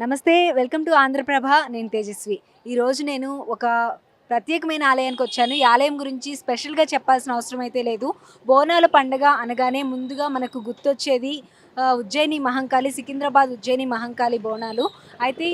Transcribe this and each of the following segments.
నమస్తే, welcome to Andhraprabha. నేను తేజస్వి. ఈరోజు నేను ఒక ప్రత్యేకమైన ఆలయానికి వచ్చాను. ఈ ఆలయం గురించి స్పెషల్‌గా చెప్పాల్సిన అవసరం అయితే లేదు. బోనాల పండగ అనగానే ముందుగా మనకు గుర్తొచ్చేది ఉజ్జయిని మహంకాళి, సికింద్రాబాద్ ఉజ్జయిని మహంకాళి బోనాలు. అయితే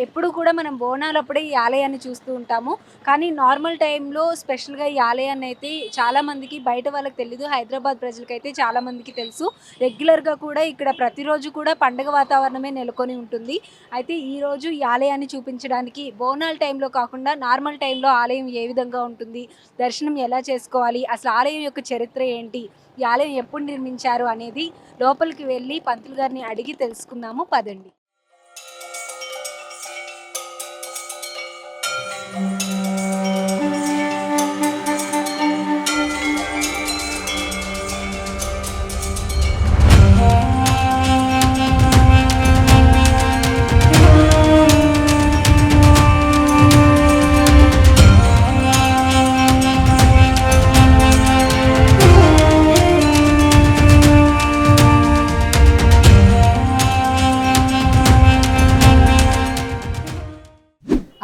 ఎప్పుడు కూడా మనం బోనాలప్పుడే ఈ ఆలయాన్ని చూస్తూ ఉంటాము. కానీ నార్మల్ టైంలో స్పెషల్‌గా ఈ ఆలయాన్ని అయితే చాలామందికి బయట వాళ్ళకి తెలీదు. హైదరాబాద్ ప్రజలకైతే చాలామందికి తెలుసు. రెగ్యులర్‌గా కూడా ఇక్కడ ప్రతిరోజు కూడా పండగ వాతావరణమే నెలకొని ఉంటుంది. అయితే ఈరోజు ఈ ఆలయాన్ని చూపించడానికి బోనాల టైంలో కాకుండా నార్మల్ టైంలో ఆలయం ఏ విధంగా ఉంటుంది, దర్శనం ఎలా చేసుకోవాలి, అసలు ఆలయం యొక్క చరిత్ర ఏంటి, ఈ ఆలయం ఎప్పుడు నిర్మించారు అనేది లోపలికి వెళ్ళి పంతులు గారిని అడిగి తెలుసుకుందాము. పదండి.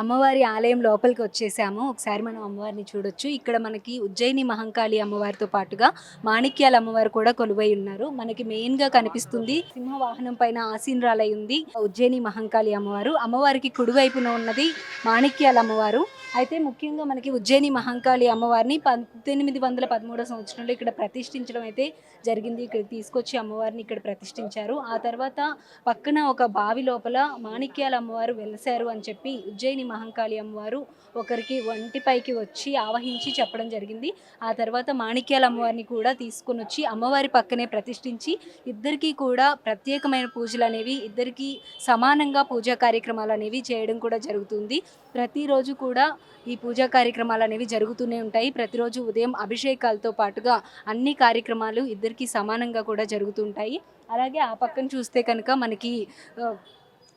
అమ్మవారి ఆలయం లోపలికి వచ్చేసాము. ఒకసారి మనం అమ్మవారిని చూడొచ్చు. ఇక్కడ మనకి ఉజ్జయిని మహంకాళి అమ్మవారితో పాటుగా మాణిక్యాల అమ్మవారు కూడా కొలువై ఉన్నారు. మనకి మెయిన్‌గా కనిపిస్తుంది సింహ వాహనం పైన ఆసీనురాలై ఉంది ఉజ్జయిని మహంకాళి అమ్మవారు. అమ్మవారికి కుడివైపున ఉన్నది మాణిక్యాల అమ్మవారు. అయితే ముఖ్యంగా మనకి ఉజ్జయిని మహంకాళి అమ్మవారిని 1813 సంవత్సరంలో ఇక్కడ ప్రతిష్ఠించడం అయితే జరిగింది. ఇక్కడ తీసుకొచ్చి అమ్మవారిని ఇక్కడ ప్రతిష్ఠించారు. ఆ తర్వాత పక్కన ఒక బావి లోపల మాణిక్యాల అమ్మవారు వెలిశారు అని చెప్పి ఉజ్జయిని మహంకాళి అమ్మవారు ఒకరికి ఒంటిపైకి వచ్చి ఆవహించి చెప్పడం జరిగింది. ఆ తర్వాత మాణిక్యాల అమ్మవారిని కూడా తీసుకొని వచ్చి అమ్మవారి పక్కనే ప్రతిష్ఠించి ఇద్దరికీ కూడా ప్రత్యేకమైన పూజలు అనేవి, ఇద్దరికీ సమానంగా పూజా కార్యక్రమాలు అనేవి చేయడం కూడా జరుగుతుంది. ప్రతిరోజు కూడా ఈ పూజా కార్యక్రమాలు అనేవి జరుగుతూనే ఉంటాయి. ప్రతిరోజు ఉదయం అభిషేకాలతో పాటుగా అన్ని కార్యక్రమాలు ఇద్దరికీ సమానంగా కూడా జరుగుతుంటాయి. అలాగే ఆ పక్కన చూస్తే కనుక మనకి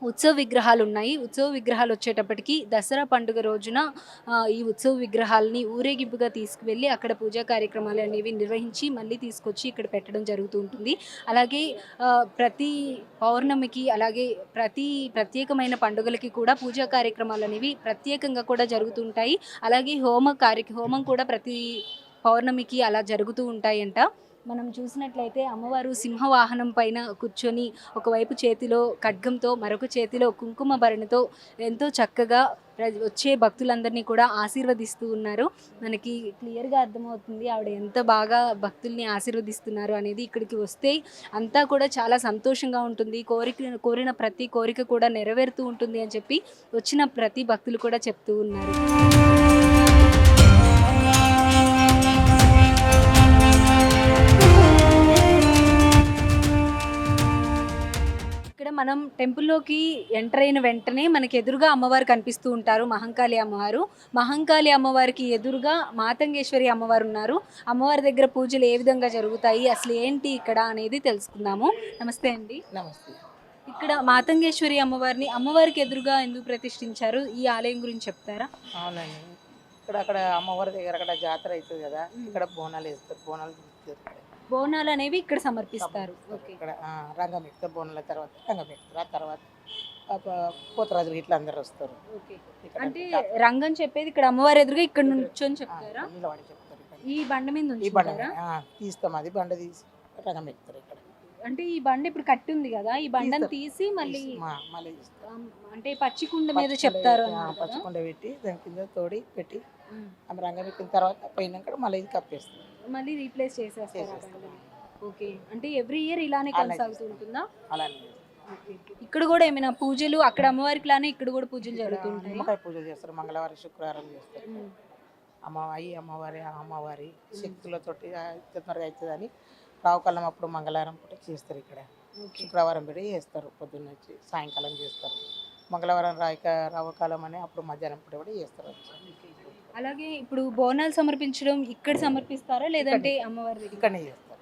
ఉత్సవ విగ్రహాలు ఉన్నాయి. ఉత్సవ విగ్రహాలు వచ్చేటప్పటికి దసరా పండుగ రోజున ఈ ఉత్సవ విగ్రహాలని ఊరేగింపుగా తీసుకువెళ్ళి అక్కడ పూజా కార్యక్రమాలు అనేవి నిర్వహించి మళ్ళీ తీసుకొచ్చి ఇక్కడ పెట్టడం జరుగుతూ ఉంటుంది. అలాగే ప్రతి పౌర్ణమికి, అలాగే ప్రతి ప్రత్యేకమైన పండుగలకి కూడా పూజా కార్యక్రమాలు అనేవి ప్రత్యేకంగా కూడా జరుగుతుంటాయి. అలాగే హోమం కూడా ప్రతి పౌర్ణమికి అలా జరుగుతూ ఉంటాయంట. మనం చూసినట్లయితే అమ్మవారు సింహవాహనం పైన కూర్చొని ఒకవైపు చేతిలో ఖడ్గంతో, మరొక చేతిలో కుంకుమ భరణితో ఎంతో చక్కగా వచ్చే భక్తులందరినీ కూడా ఆశీర్వదిస్తూ ఉన్నారు. మనకి క్లియర్గా అర్థమవుతుంది ఆవిడ ఎంత బాగా భక్తుల్ని ఆశీర్వదిస్తున్నారు అనేది. ఇక్కడికి వస్తే అంతా కూడా చాలా సంతోషంగా ఉంటుంది. కోరిన ప్రతి కోరిక కూడా నెరవేరుతూ ఉంటుంది అని చెప్పి వచ్చిన ప్రతి భక్తులు కూడా చెప్తూ ఉన్నారు. ఇక్కడ మనం టెంపుల్లోకి ఎంటర్ అయిన వెంటనే మనకి ఎదురుగా అమ్మవారు కనిపిస్తూ ఉంటారు, మహంకాళి అమ్మవారు. మహంకాళి అమ్మవారికి ఎదురుగా మాతంగేశ్వరి అమ్మవారు ఉన్నారు. అమ్మవారి దగ్గర పూజలు ఏ విధంగా జరుగుతాయి, అసలు ఏంటి ఇక్కడ అనేది తెలుసుకుందాము. నమస్తే అండి. నమస్తే. ఇక్కడ మాతంగేశ్వరి అమ్మవారికి ఎదురుగా ఎందుకు ప్రతిష్ఠించారు, ఈ ఆలయం గురించి చెప్తారా? అవునండి. అక్కడ అమ్మవారి దగ్గర అక్కడ జాతర అవుతుంది కదా, ఇక్కడ బోనాలు వేస్తారు. బోనాలు అనేవి ఇక్కడ సమర్పిస్తారు. ఓకే. ఇక్కడ రంగం ఎక్కుతారు. బోనాల తర్వాత రంగం ఎక్కుతారు. ఆ తర్వాత పోతరాజులు ఇట్లా అందరు వస్తారు. ఓకే. అంటే రంగం చెప్పేది ఇక్కడ అమ్మవారి ఎదురుగా ఇక్కడ నుంచొని చెప్తారా? నిలబడి చెప్తారు. ఈ బండ మీద ఈ బండ తీస్తాం, అది బండ తీసి రంగం ఎక్కుతారు ఇక్కడ. అంటే ఈ బండ ఇప్పుడు కట్టి ఉంది కదా, ఈ బండను తీసి మళ్ళీ అంటే పచ్చికుండ మీద చెప్తారు. పచ్చికుండ పెట్టి దాని కింద తోడి పెట్టి ఆమె రంగం ఎక్కిన తర్వాత పోయినాక మళ్ళీ ఇది కప్పేస్తారు, మళ్ళీ రీప్లేస్ చేసేస్తారు. ఓకే. అంటే ఎవ్రీ ఇయర్ ఇలానే కొనసాగుతూ ఉంటుందా? అలానే. ఇక్కడ కూడా ఏమైనా పూజలు అక్కడ అమ్మవారికి లానే ఇక్కడ కూడా పూజలు జరుగుతుంటాయి? నిమ్మకాయ పూజలు చేస్తారు, మంగళవారం శుక్రవారం చేస్తారు. అమ్మవారి శక్తులతోటి తొందరగా అవుతుందని రావుకాలం అప్పుడు మంగళవారం పూట చేస్తారు. ఇక్కడ శుక్రవారం పెట్టి చేస్తారు, పొద్దున్న వచ్చి సాయంకాలం చేస్తారు. మంగళవారం రావుకాలం అని అప్పుడు మధ్యాహ్నం పూట కూడా చేస్తారు. అలాగే ఇప్పుడు బోనాలు సమర్పించడం ఇక్కడ సమర్పిస్తారా, లేదంటే అమ్మవారి ఇక్కడనే చేస్తారు?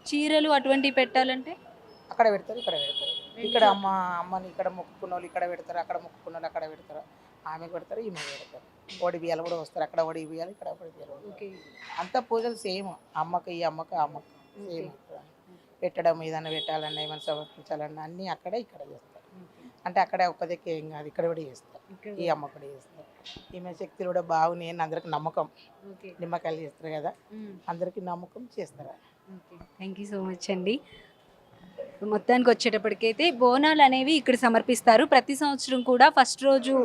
చీరలు అటువంటివి పెట్టాలంటే అక్కడ పెడతారు, ఇక్కడ పెడతారు. ఇక్కడ అమ్మని ఇక్కడ మొక్కుకున్న వాళ్ళు ఇక్కడ పెడతారు, అక్కడ మొక్కుకున్న వాళ్ళు అక్కడ పెడతారు. ఆమెకు పెడతారు, ఈమె పెడతారు. ఒడి బియ్యాలు కూడా వస్తారు, అక్కడ ఒడి బియ్యాలు, ఇక్కడ ఒడి బియ్యాలు. అంతా పూజలు సేమ్, అమ్మకి ఈ అమ్మకి సేమ్. పెట్టడం ఏదైనా పెట్టాలన్నా, ఏమైనా సమర్పించాలన్నా అన్నీ అక్కడే ఇక్కడ చేస్తారు. అంటే అక్కడే ఒక్క దిక్కు ఏం కాదు, ఇక్కడ కూడా చేస్తాం, ఈ అమ్మ కూడా చేస్తాం. ఈమె శక్తులు కూడా బాగున్నాయి అని అందరికి నమ్మకం. నిమ్మకాయలు చేస్తారు కదా, అందరికీ నమ్మకం చేస్తారు. థ్యాంక్ యూ సో మచ్ అండి. మొత్తానికి వచ్చేటప్పటికైతే బోనాలు అనేవి ఇక్కడ సమర్పిస్తారు. ప్రతి సంవత్సరం కూడా ఫస్ట్ రోజు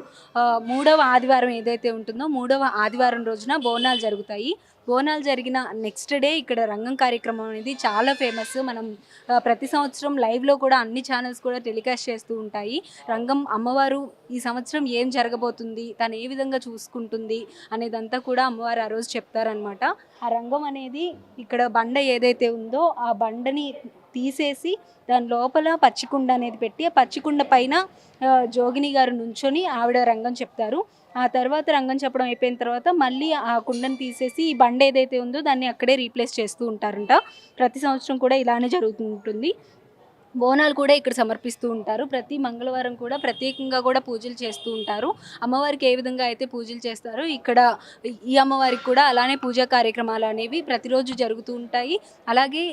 3వ ఆదివారం ఏదైతే ఉంటుందో 3వ ఆదివారం రోజున బోనాలు జరుగుతాయి. బోనాలు జరిగిన నెక్స్ట్ డే ఇక్కడ రంగం కార్యక్రమం అనేది చాలా ఫేమస్. మనం ప్రతి సంవత్సరం లైవ్లో కూడా అన్ని ఛానల్స్ కూడా టెలికాస్ట్ చేస్తూ ఉంటాయి. రంగం అమ్మవారు ఈ సంవత్సరం ఏం జరగబోతుంది, తను ఏ విధంగా చూసుకుంటుంది అనేదంతా కూడా అమ్మవారు ఆ రోజు చెప్తారనమాట. ఆ రంగం అనేది ఇక్కడ బండ ఏదైతే ఉందో ఆ బండని తీసేసి దాని లోపల పచ్చికుండ అనేది పెట్టి ఆ పచ్చికుండ పైన జోగిని గారు నుంచొని ఆవిడ రంగం చెప్తారు. ఆ తర్వాత రంగం చెప్పడం అయిపోయిన తర్వాత మళ్ళీ ఆ కుండను తీసేసి ఈ బండ ఏదైతే ఉందో దాన్ని అక్కడే రీప్లేస్ చేస్తూ ఉంటారంట. ప్రతి సంవత్సరం కూడా ఇలానే జరుగుతుంటుంది. బోనాలు కూడా ఇక్కడ సమర్పిస్తూ ఉంటారు. ప్రతి మంగళవారం కూడా ప్రత్యేకంగా కూడా పూజలు చేస్తూ ఉంటారు. అమ్మవారికి ఏ విధంగా అయితే పూజలు చేస్తారో ఇక్కడ ఈ అమ్మవారికి కూడా అలానే పూజా కార్యక్రమాలు అనేవి ప్రతిరోజు జరుగుతూ ఉంటాయి. అలాగే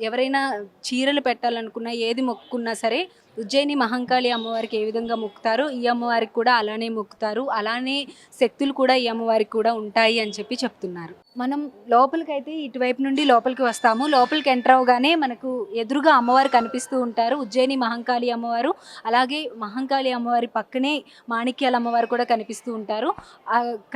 ఎవరైనా చీరలు పెట్టాలనుకున్నా, ఏది మొక్కుకున్నా సరే ఉజ్జయిని మహంకాళి అమ్మవారికి ఏ విధంగా మొక్కుతారో ఈ అమ్మవారికి కూడా అలానే మొక్కుతారు. అలానే శక్తులు కూడా ఈ అమ్మవారికి కూడా ఉంటాయి అని చెప్పి చెప్తున్నారు. మనం లోపలికైతే ఇటువైపు నుండి లోపలికి వస్తాము. లోపలికి ఎంటర్ అవగానే మనకు ఎదురుగా అమ్మవారు కనిపిస్తూ ఉంటారు, ఉజ్జయిని మహంకాళి అమ్మవారు. అలాగే మహంకాళి అమ్మవారి పక్కనే మాణిక్యాల అమ్మవారు కూడా కనిపిస్తూ ఉంటారు.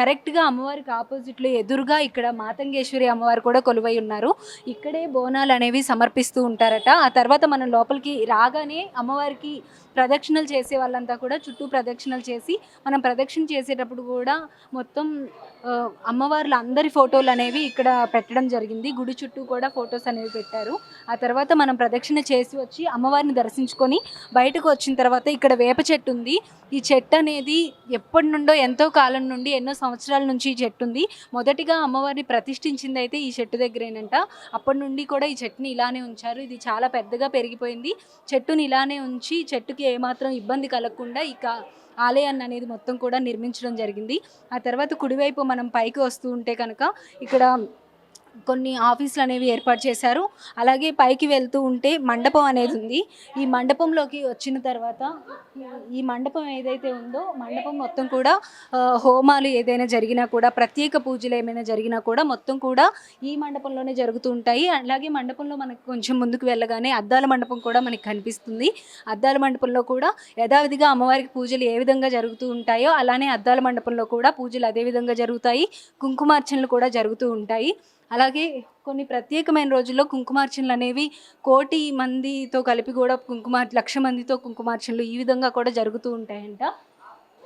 కరెక్ట్గా అమ్మవారికి ఆపోజిట్లో ఎదురుగా ఇక్కడ మాతంగేశ్వరి అమ్మవారు కూడా కొలువై ఉన్నారు. ఇక్కడే బోనాలు అనేవి సమర్పిస్తూ ఉంటారట. ఆ తర్వాత మనం లోపలికి రాగానే అమ్మవారికి ప్రదక్షిణలు చేసే వాళ్ళంతా కూడా చుట్టూ ప్రదక్షిణలు చేసి, మనం ప్రదక్షిణ చేసేటప్పుడు కూడా మొత్తం అమ్మవార్ల అందరి ఫోటోలు అనేవి ఇక్కడ పెట్టడం జరిగింది. గుడి చుట్టూ కూడా ఫొటోస్ అనేవి పెట్టారు. ఆ తర్వాత మనం ప్రదక్షిణ చేసి వచ్చి అమ్మవారిని దర్శించుకొని బయటకు వచ్చిన తర్వాత ఇక్కడ వేప చెట్టు ఉంది. ఈ చెట్టు అనేది ఎప్పటి నుండో, ఎంతో కాలం నుండి, ఎన్నో సంవత్సరాల నుంచి ఈ చెట్టు ఉంది. మొదటిగా అమ్మవారిని ప్రతిష్ఠించింది అయితే ఈ చెట్టు దగ్గరేనంట. అప్పటి నుండి కూడా ఈ చెట్టుని ఇలానే ఉంచారు. ఇది చాలా పెద్దగా పెరిగిపోయింది. చెట్టుని ఇలానే ఉంచి చెట్టుకి ఏమాత్రం ఇబ్బంది కలగకుండా ఇక ఆలయాన్ని అనేది మొత్తం కూడా నిర్మించడం జరిగింది. ఆ తర్వాత కుడివైపు మనం పైకి వస్తూ ఉంటే కనుక ఇక్కడ కొన్ని ఆఫీసులు అనేవి ఏర్పాటు చేశారు. అలాగే పైకి వెళ్తూ ఉంటే మండపం అనేది ఉంది. ఈ మండపంలోకి వచ్చిన తర్వాత ఈ మండపం ఏదైతే ఉందో మండపం మొత్తం కూడా హోమాలు ఏదైనా జరిగినా కూడా, ప్రత్యేక పూజలు ఏమైనా జరిగినా కూడా మొత్తం కూడా ఈ మండపంలోనే జరుగుతూ ఉంటాయి. అలాగే మండపంలో మనకు కొంచెం ముందుకు వెళ్ళగానే అద్దాల మండపం కూడా మనకి కనిపిస్తుంది. అద్దాల మండపంలో కూడా యథావిధిగా అమ్మవారికి పూజలు ఏ విధంగా జరుగుతూ ఉంటాయో అలానే అద్దాల మండపంలో కూడా పూజలు అదే విధంగా జరుగుతాయి. కుంకుమార్చనలు కూడా జరుగుతూ ఉంటాయి. అలాగే కొన్ని ప్రత్యేకమైన రోజుల్లో కుంకుమార్చనలు అనేవి 1,00,00,000 మందితో కలిపి కూడా 1,00,000 మందితో కుంకుమార్చనలు ఈ విధంగా కూడా జరుగుతూ ఉంటాయంట.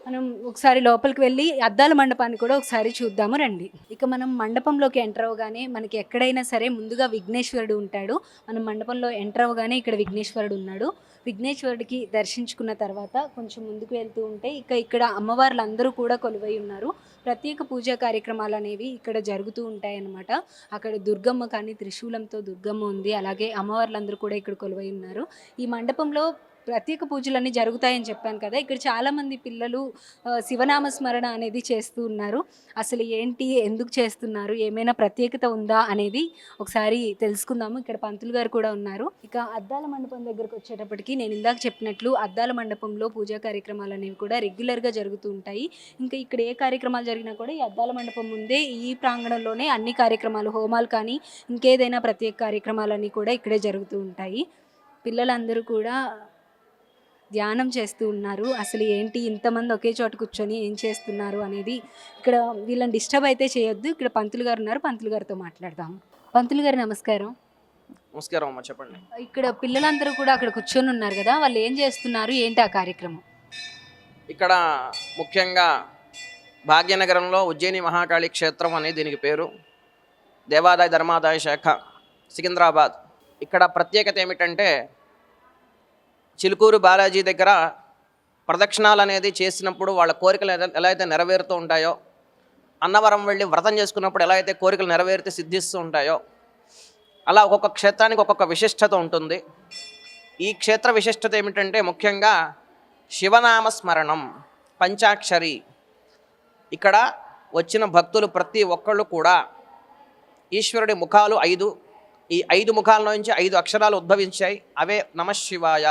మనం ఒకసారి లోపలికి వెళ్ళి అద్దాల మండపాన్ని కూడా ఒకసారి చూద్దాము రండి. ఇక మనం మండపంలోకి ఎంటర్ అవగానే మనకి ఎక్కడైనా సరే ముందుగా విఘ్నేశ్వరుడు ఉంటాడు. మనం మండపంలో ఎంటర్ అవగానే ఇక్కడ విఘ్నేశ్వరుడు ఉన్నాడు. విఘ్నేశ్వరుడికి దర్శించుకున్న తర్వాత కొంచెం ముందుకు వెళ్తూ ఉంటే ఇక్కడ అమ్మవార్లు అందరూ కూడా కొలువై ఉన్నారు. ప్రత్యేక పూజా కార్యక్రమాలు అనేవి ఇక్కడ జరుగుతూ ఉంటాయన్నమాట. అక్కడ దుర్గమ్మ కానీ త్రిశూలంతో దుర్గమ్మ ఉంది. అలాగే అమ్మవార్లందరూ కూడా ఇక్కడ కొలువై ఉన్నారు. ఈ మండపంలో ప్రత్యేక పూజలన్నీ జరుగుతాయని చెప్పాను కదా. ఇక్కడ చాలామంది పిల్లలు శివనామ స్మరణ అనేది చేస్తూ ఉన్నారు. అసలు ఏంటి, ఎందుకు చేస్తున్నారు, ఏమైనా ప్రత్యేకత ఉందా అనేది ఒకసారి తెలుసుకుందాము. ఇక్కడ పంతులు గారు కూడా ఉన్నారు. ఇక అద్దాల మండపం దగ్గరకు వచ్చేటప్పటికి నేను ఇందాక చెప్పినట్లు అద్దాల మండపంలో పూజా కార్యక్రమాలు అనేవి కూడా రెగ్యులర్గా జరుగుతూ ఉంటాయి. ఇంకా ఇక్కడ ఏ కార్యక్రమాలు జరిగినా కూడా ఈ అద్దాల మండపం ముందే ఈ ప్రాంగణంలోనే అన్ని కార్యక్రమాలు, హోమాలు కానీ ఇంకేదైనా ప్రత్యేక కార్యక్రమాలన్నీ కూడా ఇక్కడే జరుగుతూ ఉంటాయి. పిల్లలందరూ కూడా ధ్యానం చేస్తూ ఉన్నారు. అసలు ఏంటి ఇంతమంది ఒకే చోట కూర్చొని ఏం చేస్తున్నారు అనేది, ఇక్కడ వీళ్ళని డిస్టర్బ్ అయితే చేయొద్దు. ఇక్కడ పంతులు గారు ఉన్నారు, పంతులు గారితో మాట్లాడదాం. పంతులు గారు నమస్కారం. నమస్కారం అమ్మ, చెప్పండి. ఇక్కడ పిల్లలందరూ కూడా అక్కడ కూర్చొని ఉన్నారు కదా, వాళ్ళు ఏం చేస్తున్నారు, ఏంటి ఆ కార్యక్రమం? ఇక్కడ ముఖ్యంగా భాగ్యనగరంలో ఉజ్జయిని మహాకాళి క్షేత్రం అనేది దీనికి పేరు. దేవాదాయ ధర్మాదాయ శాఖ సికింద్రాబాద్. ఇక్కడ ప్రత్యేకత ఏమిటంటే చిలుకూరు బాలాజీ దగ్గర ప్రదక్షిణాలు అనేది చేసినప్పుడు వాళ్ళ కోరికలు ఎలా అయితే నెరవేరుతూ ఉంటాయో, అన్నవరం వెళ్ళి వ్రతం చేసుకున్నప్పుడు ఎలా అయితే కోరికలు నెరవేరితే సిద్ధిస్తూ ఉంటాయో, అలా ఒక్కొక్క క్షేత్రానికి ఒక్కొక్క విశిష్టత ఉంటుంది. ఈ క్షేత్ర విశిష్టత ఏమిటంటే ముఖ్యంగా శివనామ స్మరణం, పంచాక్షరి. ఇక్కడ వచ్చిన భక్తులు ప్రతి ఒక్కళ్ళు కూడా ఈశ్వరుడి ముఖాలు 5, ఈ 5 ముఖాల నుంచి 5 అక్షరాలు ఉద్భవించాయి. అవే నమఃశివాయ.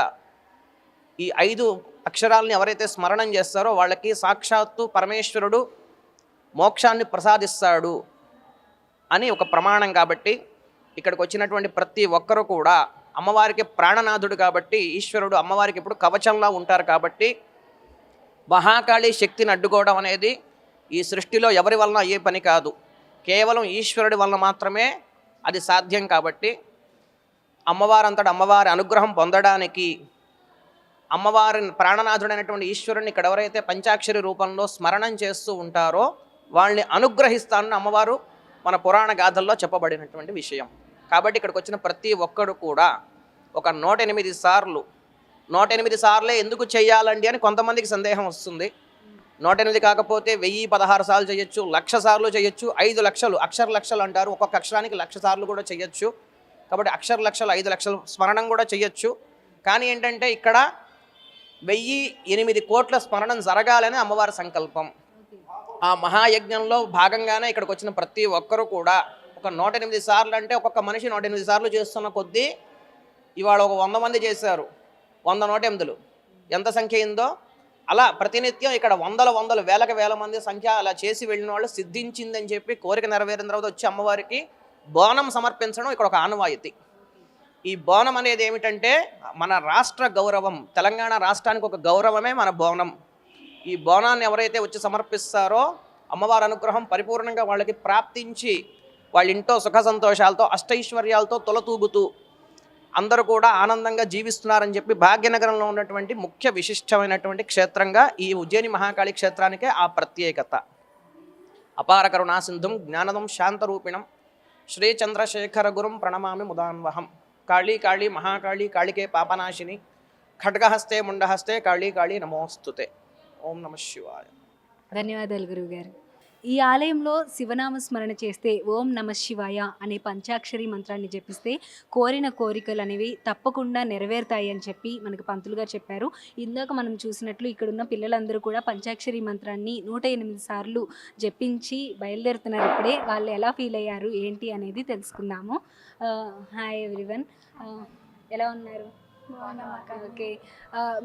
ఈ 5 అక్షరాలని ఎవరైతే స్మరణం చేస్తారో వాళ్ళకి సాక్షాత్తు పరమేశ్వరుడు మోక్షాన్ని ప్రసాదిస్తాడు అని ఒక ప్రమాణం. కాబట్టి ఇక్కడికి వచ్చినటువంటి ప్రతి ఒక్కరూ కూడా అమ్మవారికి ప్రాణనాథుడు కాబట్టి ఈశ్వరుడు అమ్మవారికి ఇప్పుడు కవచంలా ఉంటారు. కాబట్టి మహాకాళి శక్తిని అడ్డుకోవడం అనేది ఈ సృష్టిలో ఎవరి వలన అయ్యే పని కాదు, కేవలం ఈశ్వరుడి వలన మాత్రమే అది సాధ్యం. కాబట్టి అమ్మవారంతటా అమ్మవారి అనుగ్రహం పొందడానికి అమ్మవారి ప్రాణనాథుడైనటువంటి ఈశ్వరుని ఇక్కడ ఎవరైతే పంచాక్షరి రూపంలో స్మరణం చేస్తూ ఉంటారో వాళ్ళని అనుగ్రహిస్తానని అమ్మవారు మన పురాణ గాథల్లో చెప్పబడినటువంటి విషయం. కాబట్టి ఇక్కడికి వచ్చిన ప్రతి ఒక్కడు కూడా ఒక 108 సార్లు 108 సార్లే ఎందుకు చేయాలండి అని కొంతమందికి సందేహం వస్తుంది. 108 కాకపోతే 1016 సార్లు చేయొచ్చు, 1,00,000 సార్లు చేయొచ్చు, 5 లక్షలు అక్షర లక్షలు అంటారు, ఒక్కొక్క అక్షరానికి 1,00,000 సార్లు కూడా చేయొచ్చు. కాబట్టి అక్షర లక్షలు 5 లక్షలు స్మరణం కూడా చేయొచ్చు. కానీ ఏంటంటే ఇక్కడ 1008 కోట్ల స్మరణం జరగాలని అమ్మవారి సంకల్పం. ఆ మహాయజ్ఞంలో భాగంగానే ఇక్కడికి వచ్చిన ప్రతి ఒక్కరూ కూడా ఒక 108 సార్లు అంటే ఒక్కొక్క మనిషి 108 సార్లు చేస్తున్న కొద్దీ ఇవాళ ఒక 100 మంది చేశారు, 100 108లు ఎంత సంఖ్య అయిందో అలా ప్రతినిత్యం ఇక్కడ వందల వేల మంది సంఖ్య అలా చేసి వెళ్ళిన వాళ్ళు సిద్ధించిందని చెప్పి కోరిక నెరవేరిన తర్వాత వచ్చి అమ్మవారికి బోనం సమర్పించడం ఇక్కడ ఒక ఆనవాయితీ. ఈ బోనం అనేది ఏమిటంటే మన రాష్ట్ర గౌరవం, తెలంగాణ రాష్ట్రానికి ఒక గౌరవమే మన బోనం. ఈ బోనాన్ని ఎవరైతే వచ్చి సమర్పిస్తారో అమ్మవారి అనుగ్రహం పరిపూర్ణంగా వాళ్ళకి ప్రాప్తించి వాళ్ళ ఇంట్లో సుఖ సంతోషాలతో అష్టైశ్వర్యాలతో తొలతూగుతూ అందరూ కూడా ఆనందంగా జీవిస్తున్నారని చెప్పి భాగ్యనగరంలో ఉన్నటువంటి ముఖ్య విశిష్టమైనటువంటి క్షేత్రంగా ఈ ఉజ్జయిని మహాకాళి క్షేత్రానికే ఆ ప్రత్యేకత. అపార కరుణా సింధుం జ్ఞానదం శాంతరూపిణం శ్రీ చంద్రశేఖర గురుం ప్రణమామి ముదాన్వహం. కాళీ కాళీ మహాకాళీ కాళికే పాపనాశిని ఖడ్గహస్తే ముండహస్తే కాళీ కాళీ నమోస్తుతే. ఓం నమ శివాయ. ధన్యవాదాలు గురువుగారు. ఈ ఆలయంలో శివనామ స్మరణ చేస్తే ఓం నమ శివాయ అనే పంచాక్షరి మంత్రాన్ని జపిస్తే కోరిన కోరికలు అనేవి తప్పకుండా నెరవేరుతాయి అని చెప్పి మనకు పంతులు గారు చెప్పారు. ఇందాక మనం చూసినట్లు ఇక్కడున్న పిల్లలందరూ కూడా పంచాక్షరి మంత్రాన్ని 108 సార్లు జపించి బయలుదేరుతున్నారు. ఇప్పుడే వాళ్ళు ఎలా ఫీల్ అయ్యారు ఏంటి అనేది తెలుసుకుందాము. హాయ్ ఎవ్రీవన్, ఎలా ఉన్నారు? ఓకే,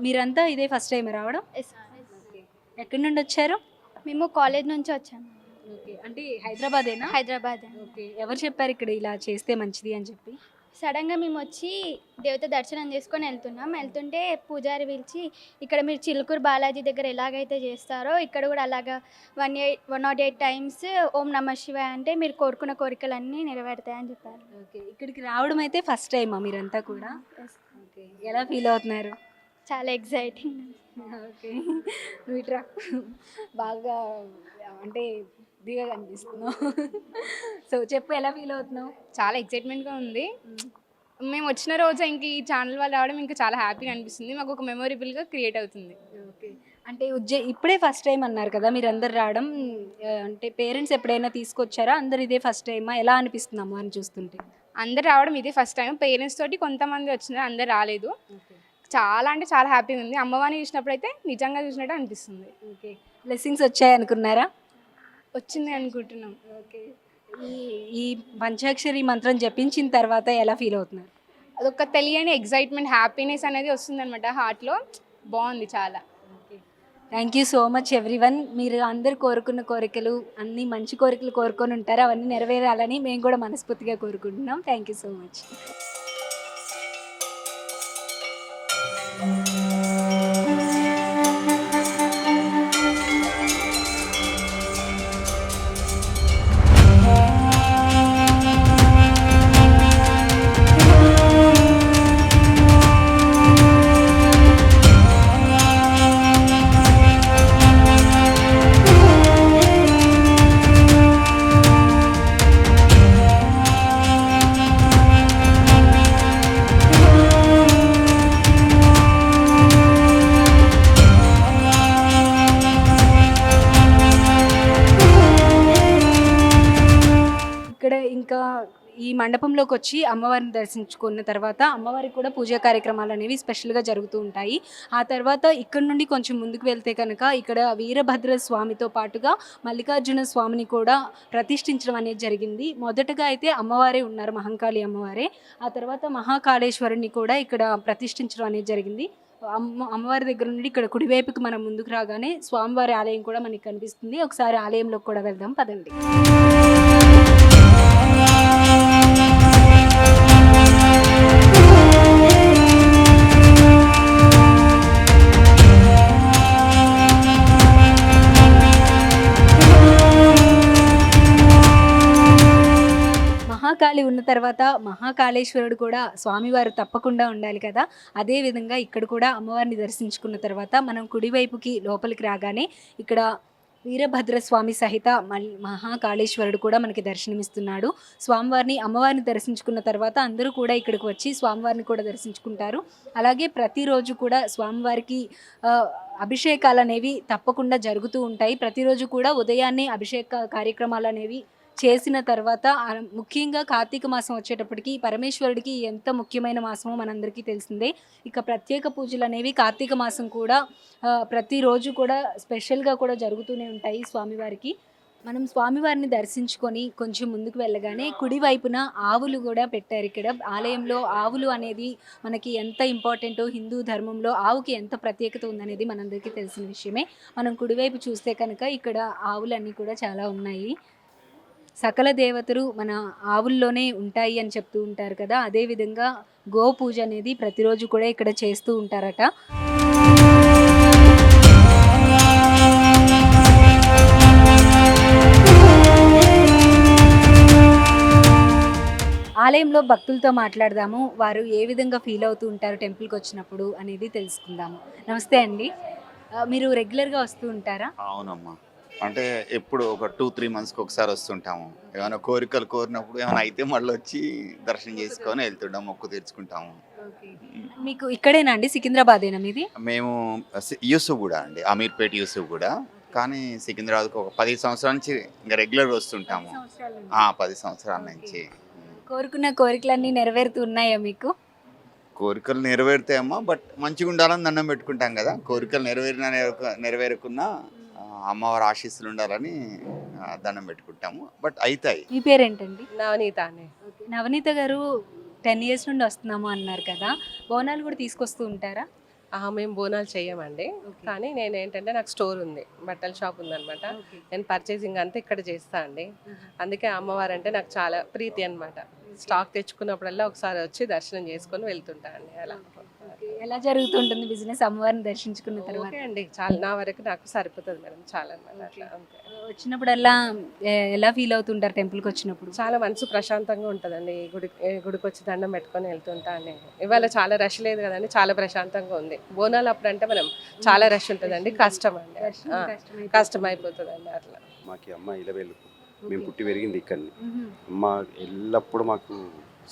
మీరంతా ఇదే ఫస్ట్ టైం రావడం? ఓకే, ఎక్కడి నుండి వచ్చారు? మేము కాలేజ్ నుంచి వచ్చాము. ఓకే, అంటే హైదరాబాదేనా? హైదరాబాద్. ఓకే, ఎవరు చెప్పారు ఇక్కడ ఇలా చేస్తే మంచిది అని చెప్పి? సడన్గా మేము వచ్చి దేవత దర్శనం చేసుకొని వెళ్తుంటే పూజారి పిలిచి ఇక్కడ మీరు చిలుకూరు బాలాజీ దగ్గర ఎలాగైతే చేస్తారో ఇక్కడ కూడా అలాగా 108 టైమ్స్ ఓం నమ శివాయ అంటే మీరు కోరుకున్న కోరికలన్నీ నెరవేరుతాయని చెప్పారు. ఓకే, ఇక్కడికి రావడం అయితే ఫస్ట్ టైమా మీరంతా కూడా? ఓకే, ఎలా ఫీల్ అవుతున్నారు? చాలా ఎగ్జైటింగ్. ఓకే, నువ్వు ఇట్రా, బాగా అంటే దిగా కనిపిస్తున్నావు. సో చెప్పు, ఎలా ఫీల్ అవుతున్నావు? చాలా ఎక్సైట్మెంట్గా ఉంది. మేము వచ్చిన రోజు ఇంక ఈ ఛానల్ వాళ్ళు రావడం ఇంకా చాలా హ్యాపీగా అనిపిస్తుంది. మాకు ఒక మెమొరబుల్గా క్రియేట్ అవుతుంది. ఓకే, అంటే ఇప్పుడే ఫస్ట్ టైం అన్నారు కదా మీరు అందరు రావడం, అంటే పేరెంట్స్ ఎప్పుడైనా తీసుకొచ్చారా? అందరు ఇదే ఫస్ట్ టైమా? ఎలా అనిపిస్తున్నాము అని చూస్తుంటే? అందరు రావడం ఇదే ఫస్ట్ టైం. పేరెంట్స్ తోటి కొంతమంది వచ్చినారు, అందరు రాలేదు. చాలా అంటే చాలా హ్యాపీగా ఉంది. అమ్మవారిని చూసినప్పుడు అయితే నిజంగా చూసినట్టు అనిపిస్తుంది. ఓకే, బ్లెస్సింగ్స్ వచ్చాయి అనుకున్నారా? వచ్చింది అనుకుంటున్నాం. ఓకే, ఈ పంచాక్షరి మంత్రం జపించిన తర్వాత ఎలా ఫీల్ అవుతున్నారు? అదొక తెలియని ఎగ్జైట్మెంట్, హ్యాపీనెస్ అనేది వస్తుంది అనమాట హార్ట్లో. బాగుంది చాలా. Okay, thank you so much everyone. మీరు అందరు కోరుకున్న కోరికలు అన్నీ మంచి కోరికలు కోరుకొని ఉంటారు, అవన్నీ నెరవేరాలని మేము కూడా మనస్ఫూర్తిగా కోరుకుంటున్నాం. Thank you so much. ఇంకా ఈ మండపంలోకి వచ్చి అమ్మవారిని దర్శించుకున్న తర్వాత అమ్మవారికి కూడా పూజా కార్యక్రమాలు అనేవి స్పెషల్గా జరుగుతూ ఉంటాయి. ఆ తర్వాత ఇక్కడ నుండి కొంచెం ముందుకు వెళ్తే కనుక ఇక్కడ వీరభద్ర స్వామితో పాటుగా మల్లికార్జున స్వామిని కూడా ప్రతిష్ఠించడం అనేది జరిగింది. మొదటగా అయితే అమ్మవారే ఉన్నారు, మహంకాళి అమ్మవారే. ఆ తర్వాత మహాకాళేశ్వరుని కూడా ఇక్కడ ప్రతిష్ఠించడం అనేది జరిగింది. అమ్మవారి దగ్గర నుండి ఇక్కడ కుడివైపుకి మనం ముందుకు రాగానే స్వామివారి ఆలయం కూడా మనకి కనిపిస్తుంది. ఒకసారి ఆలయంలోకి కూడా వెళ్దాం పదండి. మహాకాళి ఉన్న తర్వాత మహాకాళేశ్వరుడు కూడా స్వామివారు తప్పకుండా ఉండాలి కదా. అదేవిధంగా ఇక్కడ కూడా అమ్మవారిని దర్శించుకున్న తర్వాత మనం కుడివైపుకి లోపలికి రాగానే ఇక్కడ వీరభద్ర స్వామి సహిత మహాకాళేశ్వరుడు కూడా మనకి దర్శనమిస్తున్నాడు. స్వామివారిని అమ్మవారిని దర్శించుకున్న తర్వాత అందరూ కూడా ఇక్కడికి వచ్చి స్వామివారిని కూడా దర్శించుకుంటారు. అలాగే ప్రతిరోజు కూడా స్వామివారికి అభిషేకాలు అనేవి తప్పకుండా జరుగుతూ ఉంటాయి. ప్రతిరోజు కూడా ఉదయాన్నే అభిషేక కార్యక్రమాలు అనేవి చేసిన తర్వాత ముఖ్యంగా కార్తీక మాసం వచ్చేటప్పటికి పరమేశ్వరుడికి ఎంత ముఖ్యమైన మాసమో మనందరికీ తెలిసిందే. ఇక ప్రత్యేక పూజలు అనేవి కార్తీక మాసం కూడా ప్రతిరోజు కూడా స్పెషల్గా కూడా జరుగుతూనే ఉంటాయి స్వామివారికి. మనం స్వామివారిని దర్శించుకొని కొంచెం ముందుకు వెళ్ళగానే కుడివైపున ఆవులు కూడా పెట్టారు. ఇక్కడ ఆలయంలో ఆవులు అనేది మనకి ఎంత ఇంపార్టెంటో, హిందూ ధర్మంలో ఆవుకి ఎంత ప్రత్యేకత ఉందనేది మనందరికీ తెలిసిన విషయమే. మనం కుడివైపు చూస్తే కనుక ఇక్కడ ఆవులన్నీ కూడా చాలా ఉన్నాయి. సకల దేవతలు మన ఆవుల్లోనే ఉంటాయి అని చెప్తూ ఉంటారు కదా. అదేవిధంగా గో పూజ అనేది ప్రతిరోజు కూడా ఇక్కడ చేస్తూ ఉంటారట. ఆలయంలో భక్తులతో మాట్లాడదాము. వారు ఏ విధంగా ఫీల్ అవుతూ ఉంటారు టెంపుల్కి వచ్చినప్పుడు అనేది తెలుసుకుందాము. నమస్తే అండి, మీరు రెగ్యులర్గా వస్తూ ఉంటారా? అవునమ్మా, అంటే ఎప్పుడు ఒక 2-3 మంత్స్కి ఒకసారి వస్తుంటాము. ఏమైనా కోరికలు కోరినప్పుడు ఏమైనా అయితే మళ్ళీ వచ్చి దర్శనం చేసుకొని వెళ్తుంటాం, మొక్కు తీర్చుకుంటాము. మీకు ఇక్కడేనా అండి, సికింద్రాబాదేనా మీది? మేము యూసుఫ్ కూడా అండి, అమీర్పేట యూసుఫ్ కూడా. కానీ సికింద్రాబాద్కి ఒక 10 సంవత్సరాల నుంచి ఇంకా రెగ్యులర్గా వస్తుంటాము. 10 సంవత్సరాల నుంచి. కోరుకున్న కోరికలన్నీ నెరవేరుతున్నాయా మీకు? కోరికలు నెరవేరుతాయమ్మా, బట్ మంచిగా ఉండాలని దండం పెట్టుకుంటాం కదా. కోరికలు నెరవేరుకున్నా అమ్మవారి ఆశీస్సులు ఉండాలని దండం పెట్టుకుంటాము, బట్ అవుతాయి. మీ పేరేంటండి? నవనీత అండి. నవనీత గారు 10 years నుండి వస్తున్నాము అన్నారు కదా, బోనాలు కూడా తీసుకొస్తూ ఉంటారా? మేము బోనాలు చెయ్యమండి, కానీ నేను ఏంటంటే నాకు స్టోర్ ఉంది, బట్టల షాప్ ఉందన్నమాట. నేను పర్చేసింగ్ అంతా ఇక్కడ చేస్తా అండి. అందుకే అమ్మవారు అంటే నాకు చాలా ప్రీతి అనమాట. స్టాక్ తెచ్చుకున్నప్పుడల్లా ఒకసారి వచ్చి దర్శనం చేసుకొని వెళ్తుంటా అండి. అలా ఎలా జరుగుతుంటుంది బిజినెస్ అమ్మవారిని దర్శించుకున్న తర్వాత? ఓకే అండి, చాలా నా వరకు నాకు సరిపోతుంది మేడం, చాలా అనమాట. అట్లా అంతే. వచ్చినప్పుడల్లా ఎలా ఫీల్ అవుతుంటారు టెంపుల్కి వచ్చినప్పుడు? చాలా మనసు ప్రశాంతంగా ఉంటుందండి. గుడికి వచ్చి దండం పెట్టుకొని వెళ్తుంటా అండి. ఇవాళ చాలా రష్ లేదు కదండి, చాలా ప్రశాంతంగా ఉంది. బోనాలు అప్పుడు అంటే మనం చాలా రష్ ఉంటుందండి, కష్టం అండి, కష్టం అయిపోతుందండి. అట్లా మాకు అమ్మ ఇలవేలు, మేము పుట్టి పెరిగింది ఇక్కడిని. అమ్మ ఎల్లప్పుడూ మాకు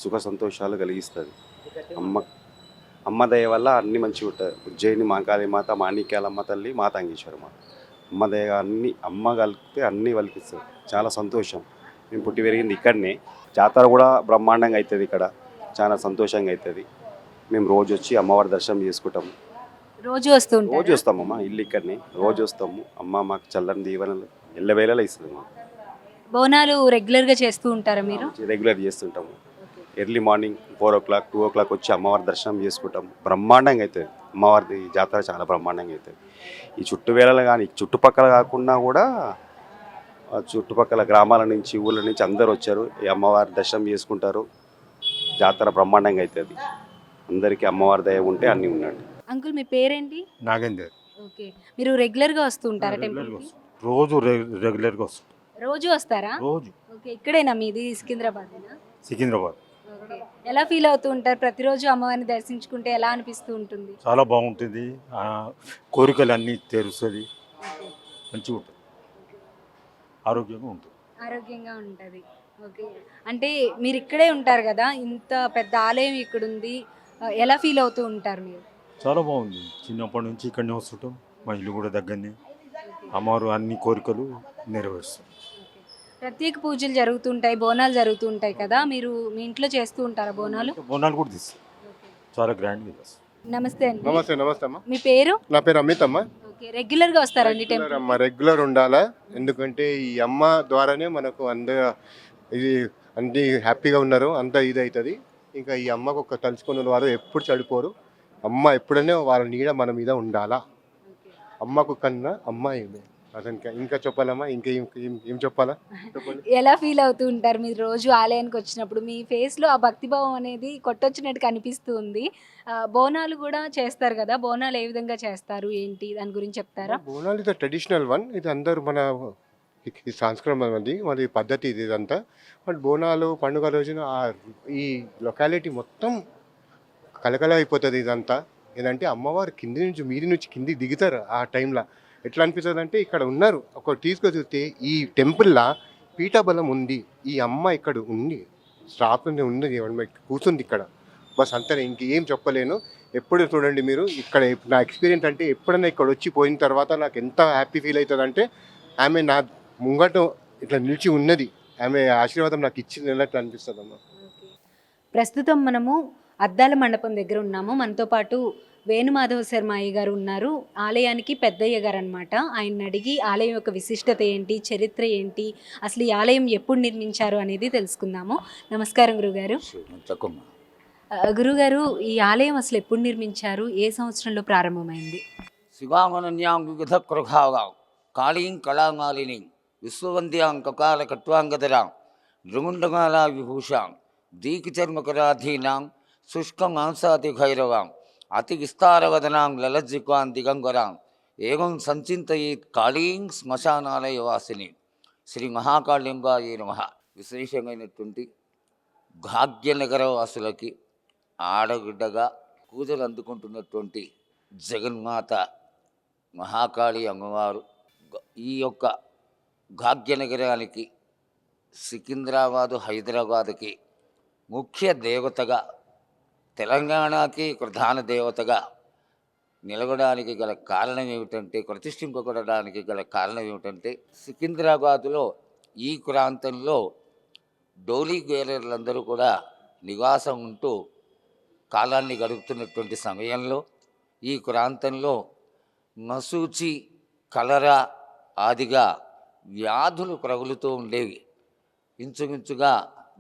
సుఖ సంతోషాలు కలిగిస్తుంది. అమ్మ దయ వల్ల అన్ని మంచిగా ఉంటుంది. ఉజ్జయిని మహాకాళి మాత, మాణిక్యాలమ్మ తల్లి, మాతాంగేశ్వరమ్మ, అమ్మ దయ అన్ని అమ్మ కలిపితే అన్నీ వలికిస్తుంది. చాలా సంతోషం. మేము పుట్టి పెరిగింది ఇక్కడనే. జాతర కూడా బ్రహ్మాండంగా అవుతుంది ఇక్కడ, చాలా సంతోషంగా అవుతుంది. మేము రోజు వచ్చి అమ్మవారి దర్శనం చేసుకుంటాము. రోజు వస్తామమ్మా, ఇల్లు ఇక్కడనే, రోజు వస్తాము. అమ్మ మాకు చల్లని దీవెనలు ఎల్లవేళలా ఇస్తుంది. మాకు బోనాలు రెగ్యులర్గా చేస్తూ ఉంటారా మీరు? రెగ్యులర్ చేస్తుంటాము. ఎర్లీ మార్నింగ్ 4 o'clock 2 o'clock వచ్చి అమ్మవారి దర్శనం చేసుకుంటాం. బ్రహ్మాండంగా అవుతుంది అమ్మవారిది జాతర, చాలా బ్రహ్మాండంగా అవుతుంది. ఈ చుట్టువేళలు కానీ చుట్టుపక్కల కాకుండా కూడా చుట్టుపక్కల గ్రామాల నుంచి ఊళ్ళ నుంచి అందరు వచ్చారు, ఈ అమ్మవారి దర్శనం చేసుకుంటారు. జాతర బ్రహ్మాండంగా అవుతుంది. అందరికీ అమ్మవారి దయ ఉంటే అన్నీ ఉన్నాడు. అంకుల్ మీ పేరేంటి? నాగేందర్. ఓకే, మీరు రెగ్యులర్గా వస్తూ ఉంటారా టెంపుల్కి? రోజు రెగ్యులర్గా వస్తుంటాం. రోజు వస్తారా? రోజు. ఓకే, ఇక్కడేనా మీది? సికింద్రాబాదేనా? సికింద్రాబాద్. ఓకే, ఎలా ఫీల్ అవుతూ ఉంటారు ప్రతిరోజు అమ్మవారిని దర్శించుకుంటే? ఎలా అనిపిస్తూ ఉంటుంది? చాలా బాగుంటుంది, కోరికలు అన్నీ తెరుస్తుంది, మంచిగా ఉంటుంది, ఆరోగ్యంగా ఉంటుంది. ఓకే, అంటే మీరు ఇక్కడే ఉంటారు కదా, ఇంత పెద్ద ఆలయం ఇక్కడ ఉంది, ఎలా ఫీల్ అవుతూ ఉంటారు మీరు? చాలా బాగుంది. చిన్నప్పటి నుంచి ఇక్కడనే వస్తుంటాం, మా ఇల్లు కూడా దగ్గరనే. అమ్మవారు అన్ని కోరికలు నెరవేరుస్తారు. ప్రత్యేక పూజలు జరుగుతుంటాయి, బోనాలు జరుగుతుంటాయి కదా, మీరు మీ ఇంట్లో చేస్తూ ఉంటారా బోనాలు? బోనాలు కూడా తీస్తాం, చాలా గ్రాండ్గా చేస్తాం. నమస్తే అండి. నమస్తే అమ్మా. మీ పేరు? నా పేరు అమిత్ అమ్మ. ఓకే, రెగ్యులర్గా వస్తారండి టెంపుల్? అమ్మ రెగ్యులర్ ఉండాలా, ఎందుకంటే ఈ అమ్మ ద్వారానే మనకు ఇది అన్ని హ్యాపీగా ఉన్నారు, అంతా ఇది అవుతుంది. ఇంకా ఈ అమ్మకు ఒక తలుచుకున్న వారు ఎప్పుడు చెడిపోరు. అమ్మ ఎప్పుడైనా వాళ్ళ నీడ మన మీద ఉండాలా. అమ్మకు కన్నా అమ్మ ఏమే అతనికి ఇంకా చెప్పాలమ్మా, ఇంకా ఏం చెప్పాలా చెప్పండి. ఎలా ఫీల్ అవుతూ ఉంటారు మీరు రోజు ఆలయానికి వచ్చినప్పుడు? మీ ఫేస్లో ఆ భక్తిభావం అనేది కొట్టొచ్చినట్టు కనిపిస్తుంది. బోనాలు కూడా చేస్తారు కదా, బోనాలు ఏ విధంగా చేస్తారు ఏంటి దాని గురించి చెప్తారా? బోనాలు ఇది ట్రెడిషనల్ వన్, ఇది అందరూ మన ఇది సంస్కృతం అది మరి పద్ధతి ఇది ఇదంతా. బట్ బోనాలు పండుగ రోజున ఈ లొకాలిటీ మొత్తం కలకల అయిపోతుంది ఇదంతా. ఏంటంటే అమ్మవారు కింది నుంచి మీది నుంచి కింది దిగుతారు ఆ టైంలో. ఎట్లా అనిపిస్తుంది అంటే ఇక్కడ ఉన్నారు ఒక తీసుకొని చూస్తే ఈ టెంపుల్లా పీఠబలం ఉంది, ఈ అమ్మ ఇక్కడ ఉంది, స్టాప్ని ఉంది, కూర్చుంది ఇక్కడ. బస్ అంతే, ఇంకేం చెప్పలేను. ఎప్పుడు చూడండి మీరు ఇక్కడ నా ఎక్స్పీరియన్స్ అంటే ఎప్పుడైనా ఇక్కడ వచ్చి పోయిన తర్వాత నాకు ఎంత హ్యాపీ ఫీల్ అవుతుంది అంటే ఆమె నా ముంగట ఇట్లా నిలిచి ఉన్నది, ఆమె ఆశీర్వాదం నాకు ఇచ్చింది అన్నట్లు అనిపిస్తుంది అమ్మ. ప్రస్తుతం మనము అద్దాల మండపం దగ్గర ఉన్నాము. మనతో పాటు వేణుమాధవ శర్మ అయ్య గారు ఉన్నారు, ఆలయానికి పెద్దయ్య గారు అనమాట. ఆయన అడిగి ఆలయం యొక్క విశిష్టత ఏంటి, చరిత్ర ఏంటి, అసలు ఈ ఆలయం ఎప్పుడు నిర్మించారు అనేది తెలుసుకుందాము. నమస్కారం గురుగారు. గురుగారు, ఈ ఆలయం అసలు ఎప్పుడు నిర్మించారు, ఏ సంవత్సరంలో ప్రారంభమైంది? శివామనన్యాం వివిధ కృభాగాం కాళీం కళామాలినీం విశ్వవంద్యాం కకాల కట్వాంగదరాం నృగుండమాల విభూషాం దీకిచర్మకరాధీనాం శుష్కమాంసాతి భైరవాం అతి విస్తారవదనాం లలజ్జిక్వాం దిగంబరాం ఏవం సంచింతయేత్ కాళీం శ్మశానాలయ వాసిని. శ్రీ మహాకాళింబాయ నమః. విశేషమైనటువంటి భాగ్యనగర వాసులకి ఆడబిడ్డగా పూజలు అందుకుంటున్నటువంటి జగన్మాత మహాకాళి అమ్మవారు ఈ యొక్క భాగ్యనగరానికి సికింద్రాబాదు హైదరాబాదుకి ముఖ్య దేవతగా, తెలంగాణకి ప్రధాన దేవతగా నిలవడానికి గల కారణం ఏమిటంటే, ప్రతిష్ఠింపబడడానికి గల కారణం ఏమిటంటే, సికింద్రాబాదులో ఈ ప్రాంతంలో డోలీ గేరర్లందరూ కూడా నివాసం ఉంటూ కాలాన్ని గడుపుతున్నటువంటి సమయంలో ఈ ప్రాంతంలో మసూచి, కలరా ఆదిగా వ్యాధులు ప్రగులుతూ ఉండేవి. ఇంచుమించుగా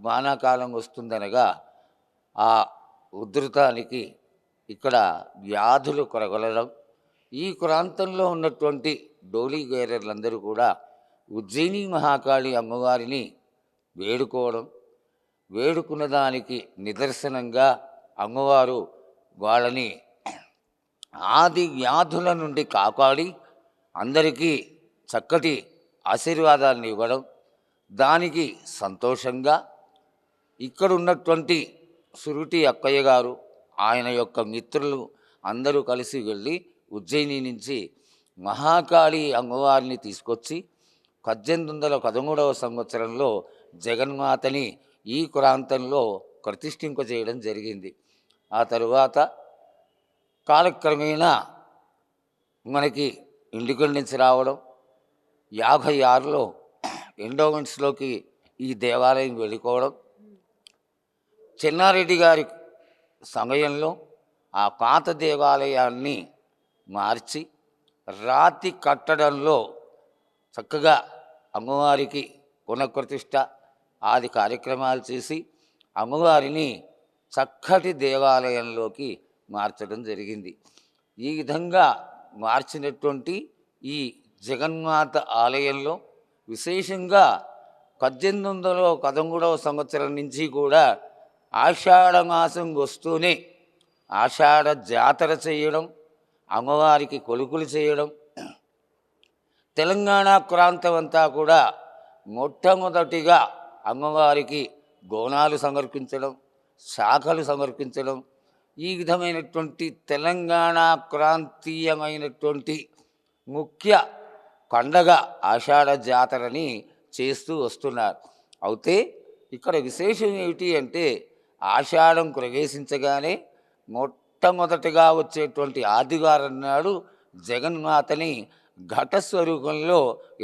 వానాకాలం వస్తుందనగా ఆ ఉధృతానికి ఇక్కడ వ్యాధులు ప్రగలడం, ఈ ప్రాంతంలో ఉన్నటువంటి డోలీ గేరర్లందరూ కూడా ఉజ్జయిని మహాకాళి అమ్మవారిని వేడుకున్న దానికి నిదర్శనంగా అమ్మవారు వాళ్ళని ఆది వ్యాధుల నుండి కాపాడి అందరికీ చక్కటి ఆశీర్వాదాలను ఇవ్వడం, దానికి సంతోషంగా ఇక్కడ ఉన్నటువంటి సురుటి అక్కయ్య గారు, ఆయన యొక్క మిత్రులు అందరూ కలిసి వెళ్ళి ఉజ్జయిని నుంచి మహాకాళి అమ్మవారిని తీసుకొచ్చి 1813వ సంవత్సరంలో జగన్మాతని ఈ ప్రాంతంలో ప్రతిష్ఠింపజేయడం జరిగింది. ఆ తరువాత కాలక్రమేణా మనకి ఇండిపెండెన్స్ రావడం, 56లో ఎండోమెంట్స్లోకి ఈ దేవాలయం వెళ్ళిపోవడం, చెన్నారెడ్డి గారి సమయంలో ఆ పాత దేవాలయాన్ని మార్చి రాతి కట్టడంలో చక్కగా అమ్మవారికి పునఃప్రతిష్ఠ ఆది కార్యక్రమాలు చేసి అమ్మవారిని చక్కటి దేవాలయంలోకి మార్చడం జరిగింది. ఈ విధంగా మార్చినటువంటి ఈ జగన్మాత ఆలయంలో విశేషంగా 1813వ సంవత్సరం నుంచి కూడా ఆషాఢ మాసం వస్తూనే ఆషాఢ జాతర చేయడం, అమ్మవారికి కొలుకులు చేయడం, తెలంగాణ ప్రాంతం అంతా కూడా మొట్టమొదటిగా అమ్మవారికి గోనాలు సమర్పించడం, శాఖలు సమర్పించడం, ఈ విధమైనటువంటి తెలంగాణ ప్రాంతీయమైనటువంటి ముఖ్య పండగ ఆషాఢ జాతరని చేస్తూ వస్తున్నారు. అయితే ఇక్కడ విశేషం ఏమిటి అంటే, ఆషాఢం ప్రవేశించగానే మొట్టమొదటిగా వచ్చేటువంటి ఆదివారం నాడు జగన్మాతని ఘటస్వరూపంలో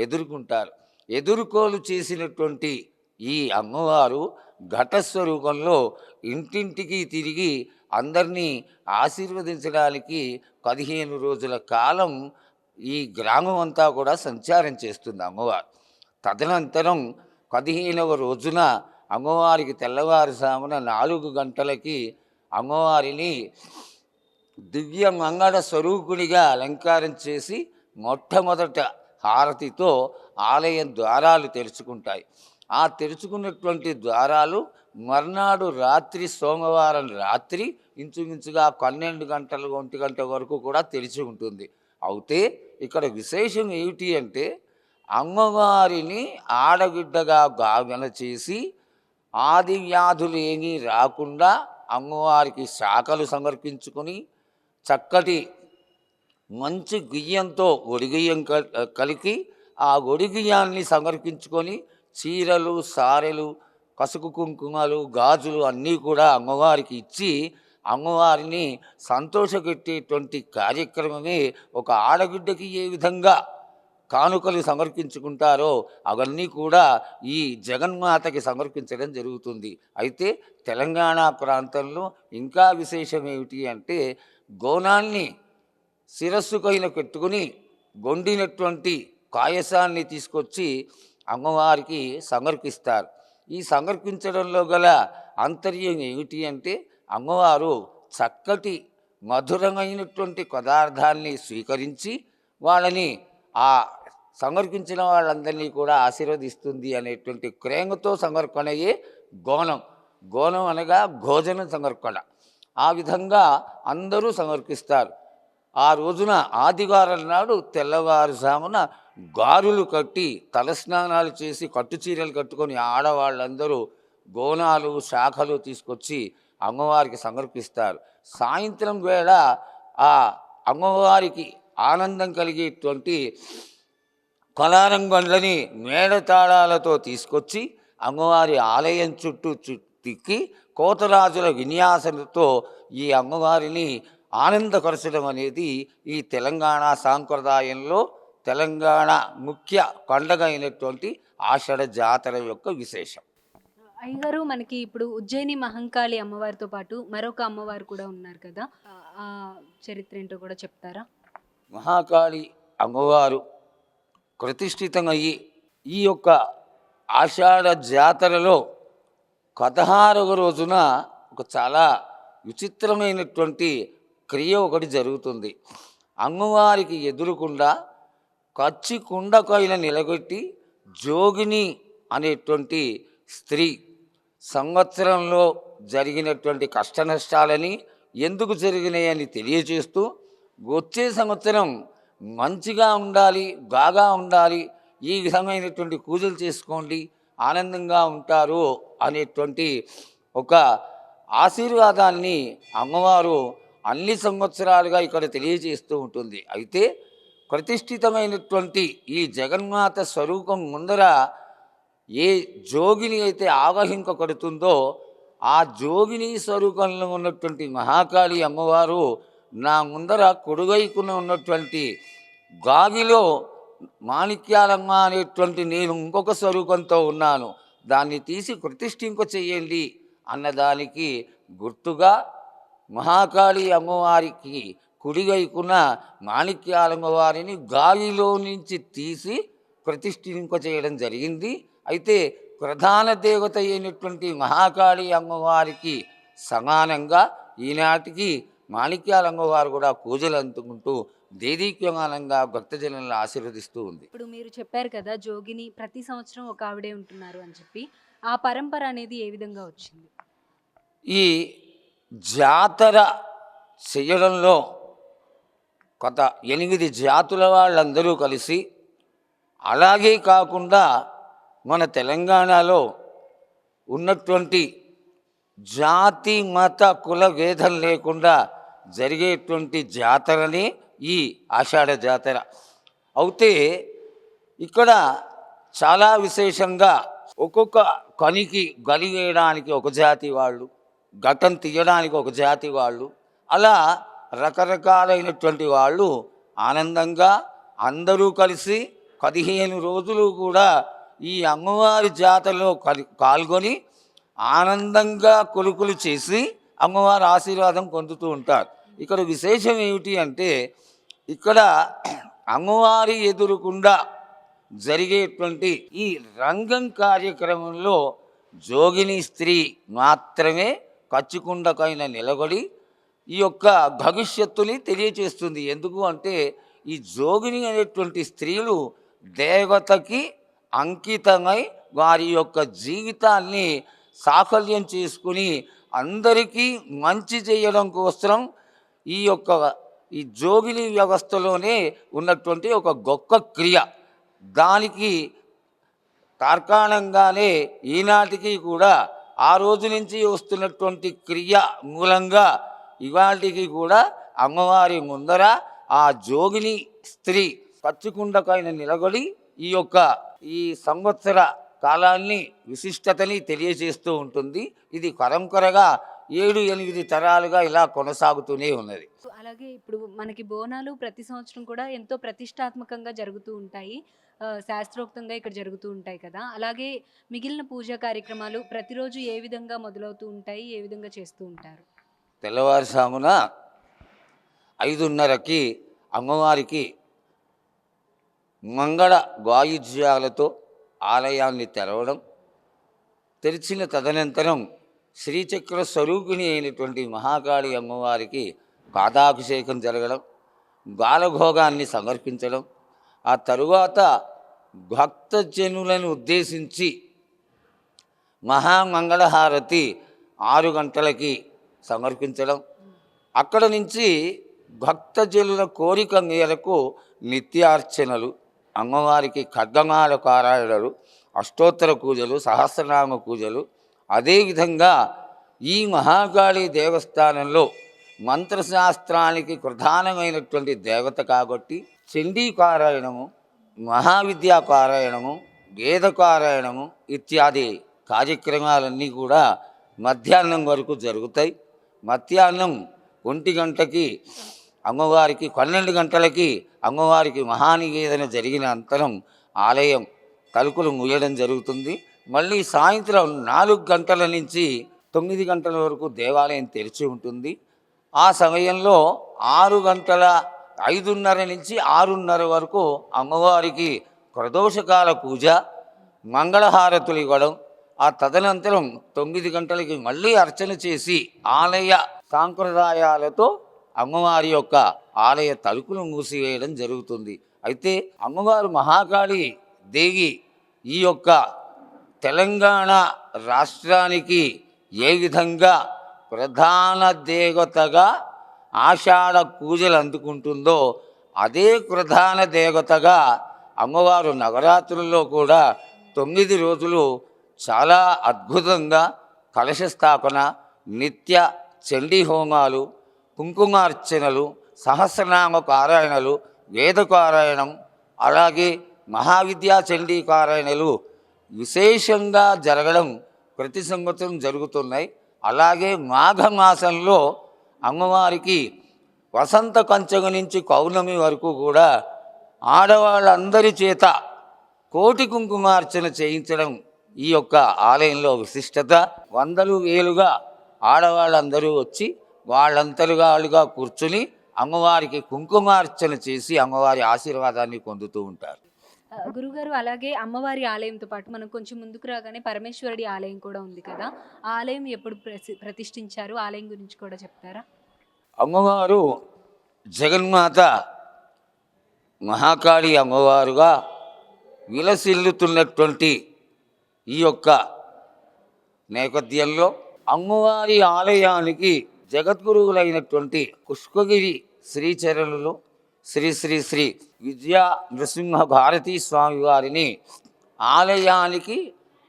ఎదుర్కొంటారు. ఎదుర్కోలు చేసినటువంటి ఈ అమ్మవారు ఘటస్వరూపంలో ఇంటింటికి తిరిగి అందరినీ ఆశీర్వదించడానికి 15 రోజుల కాలం ఈ గ్రామం అంతా కూడా సంచారం చేస్తుంది అమ్మవారు. తదనంతరం 15వ రోజున అమ్మవారికి తెల్లవారుజామున 4 గంటలకి అమ్మవారిని దివ్య మంగళ స్వరూపునిగా అలంకారం చేసి మొట్టమొదట హారతితో ఆలయం ద్వారాలు తెరుచుకుంటాయి. ఆ తెరుచుకున్నటువంటి ద్వారాలు మర్నాడు రాత్రి సోమవారం రాత్రి ఇంచుమించుగా 12 గంటలు 1 గంట వరకు కూడా తెరిచి ఉంటుంది. అయితే ఇక్కడ విశేషం ఏమిటి అంటే అమ్మవారిని ఆడబిడ్డగా గావన చేసి ఆది వ్యాధులు ఏమీ రాకుండా అమ్మవారికి శాఖలు సమర్పించుకొని చక్కటి మంచి గుయ్యంతో ఒడిగుయ్యం కలిగి ఆ ఒడిగుయ్యాన్ని సమర్పించుకొని చీరలు సారెలు కసుకు కుంకుమలు గాజులు అన్నీ కూడా అమ్మవారికి ఇచ్చి అమ్మవారిని సంతోషపెట్టేటువంటి కార్యక్రమమే ఒక ఆడబిడ్డకి ఏ విధంగా కానుకలు సమర్పించుకుంటారో అవన్నీ కూడా ఈ జగన్మాతకి సమర్పించడం జరుగుతుంది. అయితే తెలంగాణ ప్రాంతంలో ఇంకా విశేషం ఏమిటి అంటే గోనాన్ని శిరస్సుకైన పెట్టుకుని గొండినటువంటి కాయసాన్ని తీసుకొచ్చి అమ్మవారికి సమర్పిస్తారు. ఈ సమర్పించడంలో గల ఆంతర్యం ఏమిటి అంటే అమ్మవారు చక్కటి మధురమైనటువంటి పదార్థాన్ని స్వీకరించి వాళ్ళని ఆ సమర్పించిన వాళ్ళందరినీ కూడా ఆశీర్వదిస్తుంది అనేటువంటి ప్రేమతో సమర్పణయే గోనం. గోనం అనగా భోజన సమర్పణ. ఆ విధంగా అందరూ సమర్పిస్తారు. ఆ రోజున ఆదివారం నాడు తెల్లవారుజామున గారులు కట్టి తలస్నానాలు చేసి కట్టుచీరలు కట్టుకొని ఆడవాళ్ళందరూ గోనాలు శాఖలు తీసుకొచ్చి అమ్మవారికి సమర్పిస్తారు. సాయంత్రం వేళ ఆ అమ్మవారికి ఆనందం కలిగేటువంటి కళారంగండ్లని మేడతాళాలతో తీసుకొచ్చి అమ్మవారి ఆలయం చుట్టూ తిక్కి కోతరాజుల విన్యాసంతో ఈ అమ్మవారిని ఆనందపరచడం అనేది ఈ తెలంగాణ సాంప్రదాయంలో తెలంగాణ ముఖ్య పండగ అయినటువంటి ఆషాఢ జాతర యొక్క విశేషం. అయ్యగారు, మనకి ఇప్పుడు ఉజ్జయిని మహంకాళి అమ్మవారితో పాటు మరొక అమ్మవారు కూడా ఉన్నారు కదా, ఆ చరిత్ర ఏంటో కూడా చెప్తారా? మహాకాళి అమ్మవారు ప్రతిష్ఠితమయ్యి ఈ యొక్క ఆషాఢ జాతరలో 16వ రోజున ఒక చాలా విచిత్రమైనటువంటి క్రియ ఒకటి జరుగుతుంది. అమ్మవారికి ఎదురుకుండా కచ్చి కుండకాయల నిలబెట్టి జోగిని అనేటువంటి స్త్రీ సంవత్సరంలో జరిగినటువంటి కష్ట నష్టాలని ఎందుకు జరిగినాయని తెలియజేస్తూ వచ్చే సంవత్సరం మంచిగా ఉండాలి, బాగా ఉండాలి, ఈ విధమైనటువంటి పూజలు చేసుకోండి, ఆనందంగా ఉంటారు అనేటువంటి ఒక ఆశీర్వాదాన్ని అమ్మవారు అన్ని సంవత్సరాలుగా ఇక్కడ తెలియజేస్తూ ఉంటుంది. అయితే ప్రతిష్ఠితమైనటువంటి ఈ జగన్మాత స్వరూపం ముందర ఏ జోగిని అయితే ఆవహింపబడుతుందో ఆ జోగిని స్వరూపంలో ఉన్నటువంటి మహాకాళి అమ్మవారు నా ముందర కొడుగైకున ఉన్నటువంటి గాగిలో మాణిక్యాలమ్మ అనేటువంటి నేను ఇంకొక స్వరూపంతో ఉన్నాను, దాన్ని తీసి ప్రతిష్ఠింప చేయండి అన్నదానికి గుర్తుగా మహాకాళి అమ్మవారికి కుడివైపున మాణిక్యాలమ్మవారిని గాలిలో నుంచి తీసి ప్రతిష్ఠింప చేయడం జరిగింది. అయితే ప్రధాన దేవత అయినటువంటి మహాకాళి అమ్మవారికి సమానంగా ఈనాటికి మాణిక్యాలమ్మవారు కూడా పూజలు అందుకుంటూ దేదీప్యమానంగా భక్తజనులను ఆశీర్వదిస్తూ ఉంది. ఇప్పుడు మీరు చెప్పారు కదా, జోగిని ప్రతి సంవత్సరం ఒక ఆవిడే ఉంటున్నారు అని చెప్పి, ఆ పరంపర అనేది ఏ విధంగా వచ్చింది? ఈ జాతర చేయడంలో కొత్త 8 జాతుల వాళ్ళందరూ కలిసి, అలాగే కాకుండా మన తెలంగాణలో ఉన్నటువంటి జాతి మత కుల భేదం లేకుండా జరిగేటువంటి జాతరని ఈ ఆషాఢ జాతర. అయితే ఇక్కడ చాలా విశేషంగా ఒక్కొక్క కనికి గలి వేయడానికి ఒక జాతి వాళ్ళు, ఘటం తీయడానికి ఒక జాతి వాళ్ళు, అలా రకరకాలైనటువంటి వాళ్ళు ఆనందంగా అందరూ కలిసి 15 రోజులు కూడా ఈ అమ్మవారి జాతరలో పాల్గొని ఆనందంగా కొలుకులు చేసి అమ్మవారి ఆశీర్వాదం పొందుతూ ఉంటారు. ఇక్కడ విశేషం ఏమిటి అంటే ఇక్కడ అమ్మవారి ఎదురుకుండా జరిగేటువంటి ఈ రంగం కార్యక్రమంలో జోగిని స్త్రీ మాత్రమే కచ్చికుండకైన నిలబడి ఈ యొక్క భవిష్యత్తుని తెలియచేస్తుంది. ఎందుకు అంటే ఈ జోగిని అనేటువంటి స్త్రీలు దేవతకి అంకితమై వారి యొక్క జీవితాన్ని సాఫల్యం చేసుకుని అందరికీ మంచి చేయడం కోసం ఈ జోగిని వ్యవస్థలోనే ఉన్నటువంటి ఒక గొప్ప క్రియ. దానికి తార్కాణంగానే ఈనాటికి కూడా ఆ రోజు నుంచి వస్తున్నటువంటి క్రియ మూలంగా ఇవాటికి కూడా అమ్మవారి ముందర ఆ జోగిని స్త్రీ పచ్చికుండకైన నిలబడి ఈ సంవత్సర కాలాన్ని విశిష్టతని తెలియజేస్తూ ఉంటుంది. ఇది పరంపరగా 7-8 తరాలుగా ఇలా కొనసాగుతూనే ఉన్నది. అలాగే ఇప్పుడు మనకి బోనాలు ప్రతి సంవత్సరం కూడా ఎంతో ప్రతిష్టాత్మకంగా జరుగుతూ ఉంటాయి, శాస్త్రోక్తంగా ఇక్కడ జరుగుతూ ఉంటాయి కదా. అలాగే మిగిలిన పూజా కార్యక్రమాలు ప్రతిరోజు ఏ విధంగా మొదలవుతూ ఉంటాయి, ఏ విధంగా చేస్తూ ఉంటారు? తెల్లవారుజామున 5:30కి అమ్మవారికి మంగళ వాయిద్యాలతో ఆలయాన్ని తెరవడం, తెరిచిన తదనంతరం శ్రీచక్ర స్వరూపిణి అయినటువంటి మహాకాళి అమ్మవారికి పాదాభిషేకం జరగడం, బాలభోగాన్ని సమర్పించడం, ఆ తరువాత భక్తజనులను ఉద్దేశించి మహామంగళహారతి 6 గంటలకి సమర్పించడం, అక్కడ నుంచి భక్తజనుల కోరిక మేరకు నిత్యార్చనలు, అమ్మవారికి ఖడ్గమాల పారాయణలు, అష్టోత్తర పూజలు, సహస్రనామ పూజలు. అదేవిధంగా ఈ మహాకాళి దేవస్థానంలో మంత్రశాస్త్రానికి ప్రధానమైనటువంటి దేవత కాబట్టి చండీ పారాయణము, మహావిద్యా పారాయణము, వేద పారాయణము ఇత్యాది కార్యక్రమాలన్నీ కూడా మధ్యాహ్నం వరకు జరుగుతాయి. మధ్యాహ్నం 1 గంటకి అమ్మవారికి, 12 గంటలకి అమ్మవారికి మహానివేదన జరిగిన అంతరం ఆలయం తలుపులు మూయడం జరుగుతుంది. మళ్ళీ సాయంత్రం 4 గంటల నుంచి 9 గంటల వరకు దేవాలయం తెరిచి ఉంటుంది. ఆ సమయంలో 5:30 నుంచి 6:30 వరకు అమ్మవారికి ప్రదోషకాల పూజ, మంగళహారతులు ఇవ్వడం, ఆ తదనంతరం 9 గంటలకి మళ్ళీ అర్చన చేసి ఆలయ సాంప్రదాయాలతో అమ్మవారి యొక్క ఆలయ తలుపులు మూసివేయడం జరుగుతుంది. అయితే అమ్మవారు మహాకాళి దేవి ఈ యొక్క తెలంగాణ రాష్ట్రానికి ఏ విధంగా ప్రధాన దేవతగా ఆషాఢ పూజలు అందుకుంటుందో అదే ప్రధాన దేవతగా అమ్మవారు నవరాత్రుల్లో కూడా 9 రోజులు చాలా అద్భుతంగా కలశ స్థాపన, నిత్య చండీ హోమాలు, కుంకుమార్చనలు, సహస్రనామ పారాయణలు, వేద పారాయణం, అలాగే మహావిద్యా చండీ పారాయణలు విశేషంగా జరగడం ప్రతి సంవత్సరం జరుగుతున్నాయి. అలాగే మాఘమాసంలో అమ్మవారికి వసంత పంచమి నుంచి పౌర్ణమి వరకు కూడా ఆడవాళ్ళందరి చేత కోటి కుంకుమార్చన చేయించడం ఈ యొక్క ఆలయంలో విశిష్టత. 100 వేలుగా ఆడవాళ్ళందరూ వచ్చి వాళ్ళంతరుగాలుగా కూర్చుని అమ్మవారికి కుంకుమార్చన చేసి అమ్మవారి ఆశీర్వాదాన్ని పొందుతూ ఉంటారు. గురుగారు, అలాగే అమ్మవారి ఆలయంతో పాటు మనం కొంచెం ముందుకు రాగానే పరమేశ్వరుడి ఆలయం కూడా ఉంది కదా. ఆ ఆలయం ఎప్పుడు ప్రతిష్ఠించారు? ఆలయం గురించి కూడా చెప్తారా? అమ్మవారు జగన్మాత మహాకాళి అమ్మవారుగా విలసిల్లుతున్నటువంటి ఈ యొక్క నేపథ్యంలో అమ్మవారి ఆలయానికి జగద్గురువులైనటువంటి పుష్పగిరి శ్రీచరణులు శ్రీ శ్రీ శ్రీ విద్యా నృసింహ భారతీ స్వామి వారిని ఆలయానికి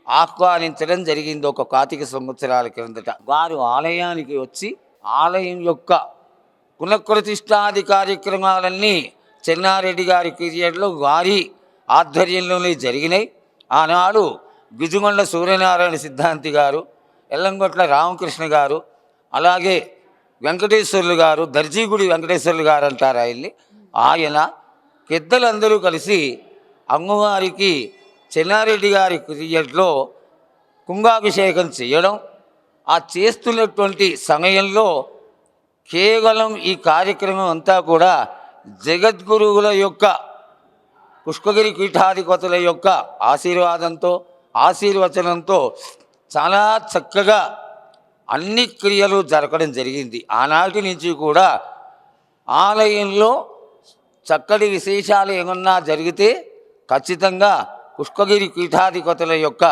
ఆహ్వానించడం జరిగింది ఒక 25 సంవత్సరాల క్రిందట. వారు ఆలయానికి వచ్చి ఆలయం యొక్క పునఃప్రతిష్ఠాది కార్యక్రమాలన్నీ చెన్నారెడ్డి గారి పీరియడ్లో వారి ఆధ్వర్యంలోనే జరిగినాయి. ఆనాడు బిజుమండ్ల సూర్యనారాయణ సిద్ధాంతి గారు, ఎల్లంగొట్ల రామకృష్ణ గారు, అలాగే వెంకటేశ్వర్లు గారు, దర్జీగుడి వెంకటేశ్వర్లు గారు అంటారు ఆయన్ని, ఆయన పెద్దలందరూ కలిసి అమ్మవారికి చెన్నారెడ్డి గారి పీరియడ్లో కుంభాభిషేకం చేయడం, ఆ చేస్తున్నటువంటి సమయంలో కేవలం ఈ కార్యక్రమం అంతా కూడా జగద్గురువుల యొక్క పుష్పగిరి పీఠాధిపతుల యొక్క ఆశీర్వాదంతో ఆశీర్వచనంతో చాలా చక్కగా అన్ని క్రియలు జరగడం జరిగింది. ఆనాటి నుంచి కూడా ఆలయంలో చక్కటి విశేషాలు ఏమన్నా జరిగితే ఖచ్చితంగా పుష్కగిరి పీఠాధిపతుల యొక్క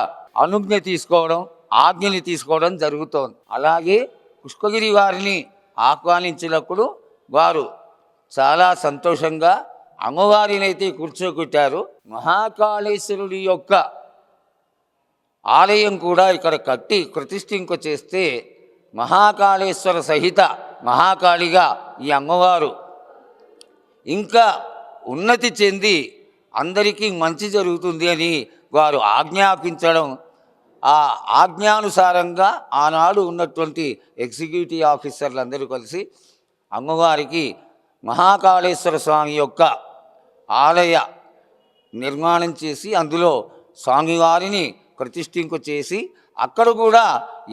అనుజ్ఞ తీసుకోవడం, ఆజ్ఞని తీసుకోవడం జరుగుతోంది. అలాగే పుష్కగిరి వారిని ఆహ్వానించినప్పుడు వారు చాలా సంతోషంగా అమ్మవారిని అయితే కూర్చోబెట్టారు. మహాకాళేశ్వరుడి యొక్క ఆలయం కూడా ఇక్కడ కట్టి ప్రతిష్ఠింప చేస్తే మహాకాళేశ్వర సహిత మహాకాళిగా ఈ అమ్మవారు ఇంకా ఉన్నతి చెంది అందరికీ మంచి జరుగుతుంది అని వారు ఆజ్ఞాపించడం, ఆ ఆజ్ఞానుసారంగా ఆనాడు ఉన్నటువంటి ఎగ్జిక్యూటివ్ ఆఫీసర్లందరూ కలిసి అమ్మవారికి మహాకాళేశ్వర స్వామి యొక్క ఆలయ నిర్మాణం చేసి అందులో స్వామివారిని ప్రతిష్ఠింప చేసి అక్కడ కూడా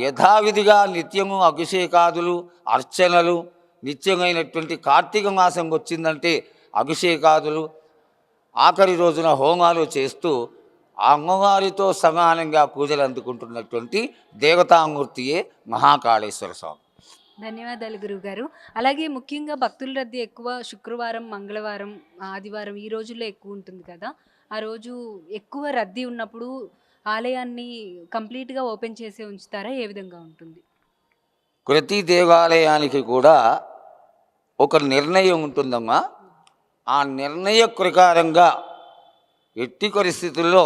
యథావిధిగా నిత్యము అభిషేకాదులు అర్చనలు, నిత్యమైనటువంటి కార్తీక మాసం వచ్చిందంటే అభిషేకాదులు, ఆఖరి రోజున హోమాలు చేస్తూ ఆ అమ్మవారితో సమానంగా పూజలు అందుకుంటున్నటువంటి దేవతామూర్తియే మహాకాళేశ్వర స్వామి. ధన్యవాదాలు గురువుగారు. అలాగే ముఖ్యంగా భక్తుల రద్దీ ఎక్కువ శుక్రవారం, మంగళవారం, ఆదివారం ఈ రోజుల్లో ఎక్కువ ఉంటుంది కదా. ఆ రోజు ఎక్కువ రద్దీ ఉన్నప్పుడు ఆలయాన్ని కంప్లీట్గా ఓపెన్ చేసి ఉంచుతారా? ఏ విధంగా ఉంటుంది? ప్రతి దేవాలయానికి కూడా ఒక నిర్ణయం ఉంటుందమ్మా. ఆ నిర్ణయ ప్రకారంగా ఎట్టి పరిస్థితుల్లో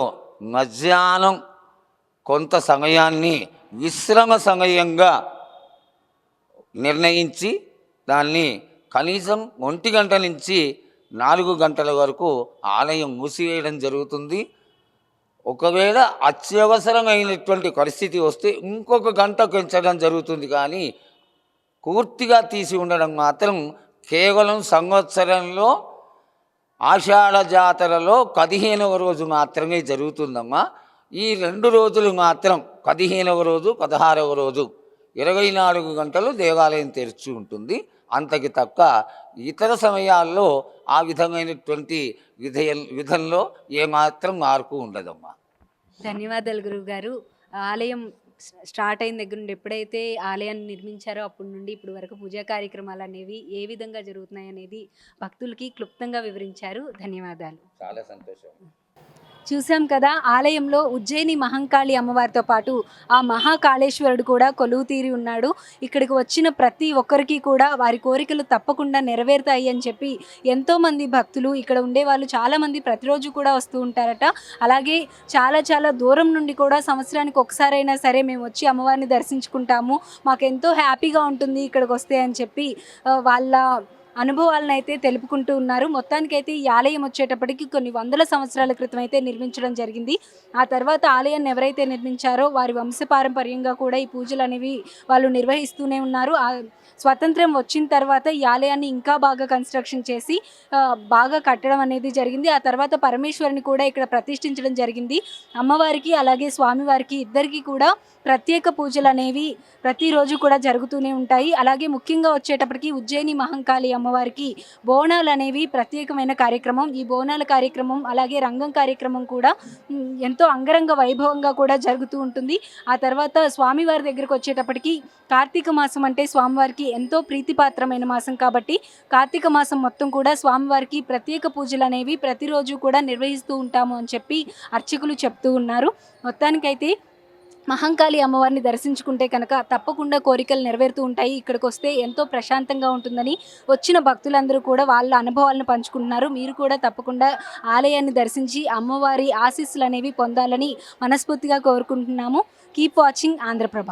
మధ్యాహ్నం కొంత సమయాన్ని విశ్రమ సమయంగా నిర్ణయించి దాన్ని కనీసం 1 గంట నుంచి 4 గంటల వరకు ఆలయం మూసివేయడం జరుగుతుంది. ఒకవేళ అత్యవసరమైనటువంటి పరిస్థితి వస్తే ఇంకొక గంట పెంచడం జరుగుతుంది. కానీ పూర్తిగా తీసి ఉండడం మాత్రం కేవలం సంవత్సరంలో ఆషాఢ జాతరలో 15వ రోజు మాత్రమే జరుగుతుందమ్మా. ఈ 2 రోజులు మాత్రం 15వ రోజు, 16వ రోజు 24 గంటలు దేవాలయం తెరిచి ఉంటుంది. అంతకి తప్ప ఇతర సమయాల్లో ఆ విధమైనటువంటి విధంలో ఏమాత్రం మార్పు ఉండదమ్మా. ధన్యవాదాలు గురువుగారు. ఆలయం స్టార్ట్ అయిన దగ్గర నుండి ఎప్పుడైతే ఆలయాన్ని నిర్మించారో అప్పటి నుండి ఇప్పుడు వరకు పూజా కార్యక్రమాలు అనేవి ఏ విధంగా జరుగుతున్నాయి అనేది భక్తులకి క్లుప్తంగా వివరించారు. ధన్యవాదాలు. చాలా సంతోషం. చూసాం కదా, ఆలయంలో ఉజ్జయిని మహంకాళి అమ్మవారితో పాటు ఆ మహాకాళేశ్వరుడు కూడా కొలువు తీరి ఉన్నాడు. ఇక్కడికి వచ్చిన ప్రతి ఒక్కరికి కూడా వారి కోరికలు తప్పకుండా నెరవేరుతాయి అని చెప్పి ఎంతోమంది భక్తులు, ఇక్కడ ఉండేవాళ్ళు చాలామంది ప్రతిరోజు కూడా వస్తూ ఉంటారట. అలాగే చాలా దూరం నుండి కూడా సంవత్సరానికి ఒకసారైనా సరే మేము వచ్చి అమ్మవారిని దర్శించుకుంటాము, మాకెంతో హ్యాపీగా ఉంటుంది ఇక్కడికి వస్తే అని చెప్పి వాళ్ళ అనుభవాలను అయితే తెలుపుకుంటూ ఉన్నారు. మొత్తానికైతే ఈ ఆలయం వచ్చేటప్పటికి కొన్ని వందల సంవత్సరాల క్రితం అయితే నిర్మించడం జరిగింది. ఆ తర్వాత ఆలయాన్ని ఎవరైతే నిర్మించారో వారి వంశపారంపర్యంగా కూడా ఈ పూజలు అనేవి వాళ్ళు నిర్వహిస్తూనే ఉన్నారు. స్వతంత్రం వచ్చిన తర్వాత ఈ ఆలయాన్ని ఇంకా బాగా కన్స్ట్రక్షన్ చేసి బాగా కట్టడం అనేది జరిగింది. ఆ తర్వాత పరమేశ్వరుని కూడా ఇక్కడ ప్రతిష్ఠించడం జరిగింది. అమ్మవారికి అలాగే స్వామివారికి ఇద్దరికి కూడా ప్రత్యేక పూజలు అనేవి ప్రతిరోజు కూడా జరుగుతూనే ఉంటాయి. అలాగే ముఖ్యంగా వచ్చేటప్పటికి ఉజ్జయిని మహంకాళి అమ్మవారికి బోనాలు అనేవి ప్రత్యేకమైన కార్యక్రమం. ఈ బోనాల కార్యక్రమం అలాగే రంగం కార్యక్రమం కూడా ఎంతో అంగరంగ వైభవంగా కూడా జరుగుతూ ఉంటుంది. ఆ తర్వాత స్వామివారి దగ్గరకు వచ్చేటప్పటికి కార్తీక మాసం అంటే స్వామివారికి ఎంతో ప్రీతిపాత్రమైన మాసం కాబట్టి కార్తీక మాసం మొత్తం కూడా స్వామివారికి ప్రత్యేక పూజలు అనేవి ప్రతిరోజు కూడా నిర్వహిస్తూ ఉంటాము అని చెప్పి అర్చకులు చెప్తూ ఉన్నారు. మొత్తానికైతే మహంకాళి అమ్మవారిని దర్శించుకుంటే కనుక తప్పకుండా కోరికలు నెరవేరుతూ ఉంటాయి. ఇక్కడికి వస్తే ఎంతో ప్రశాంతంగా ఉంటుందని వచ్చిన భక్తులందరూ కూడా వాళ్ళ అనుభవాలను పంచుకుంటున్నారు. మీరు కూడా తప్పకుండా ఆలయాన్ని దర్శించి అమ్మవారి ఆశీస్సులు అనేవి పొందాలని మనస్ఫూర్తిగా కోరుకుంటున్నాము. Keep watching Andhraprabha.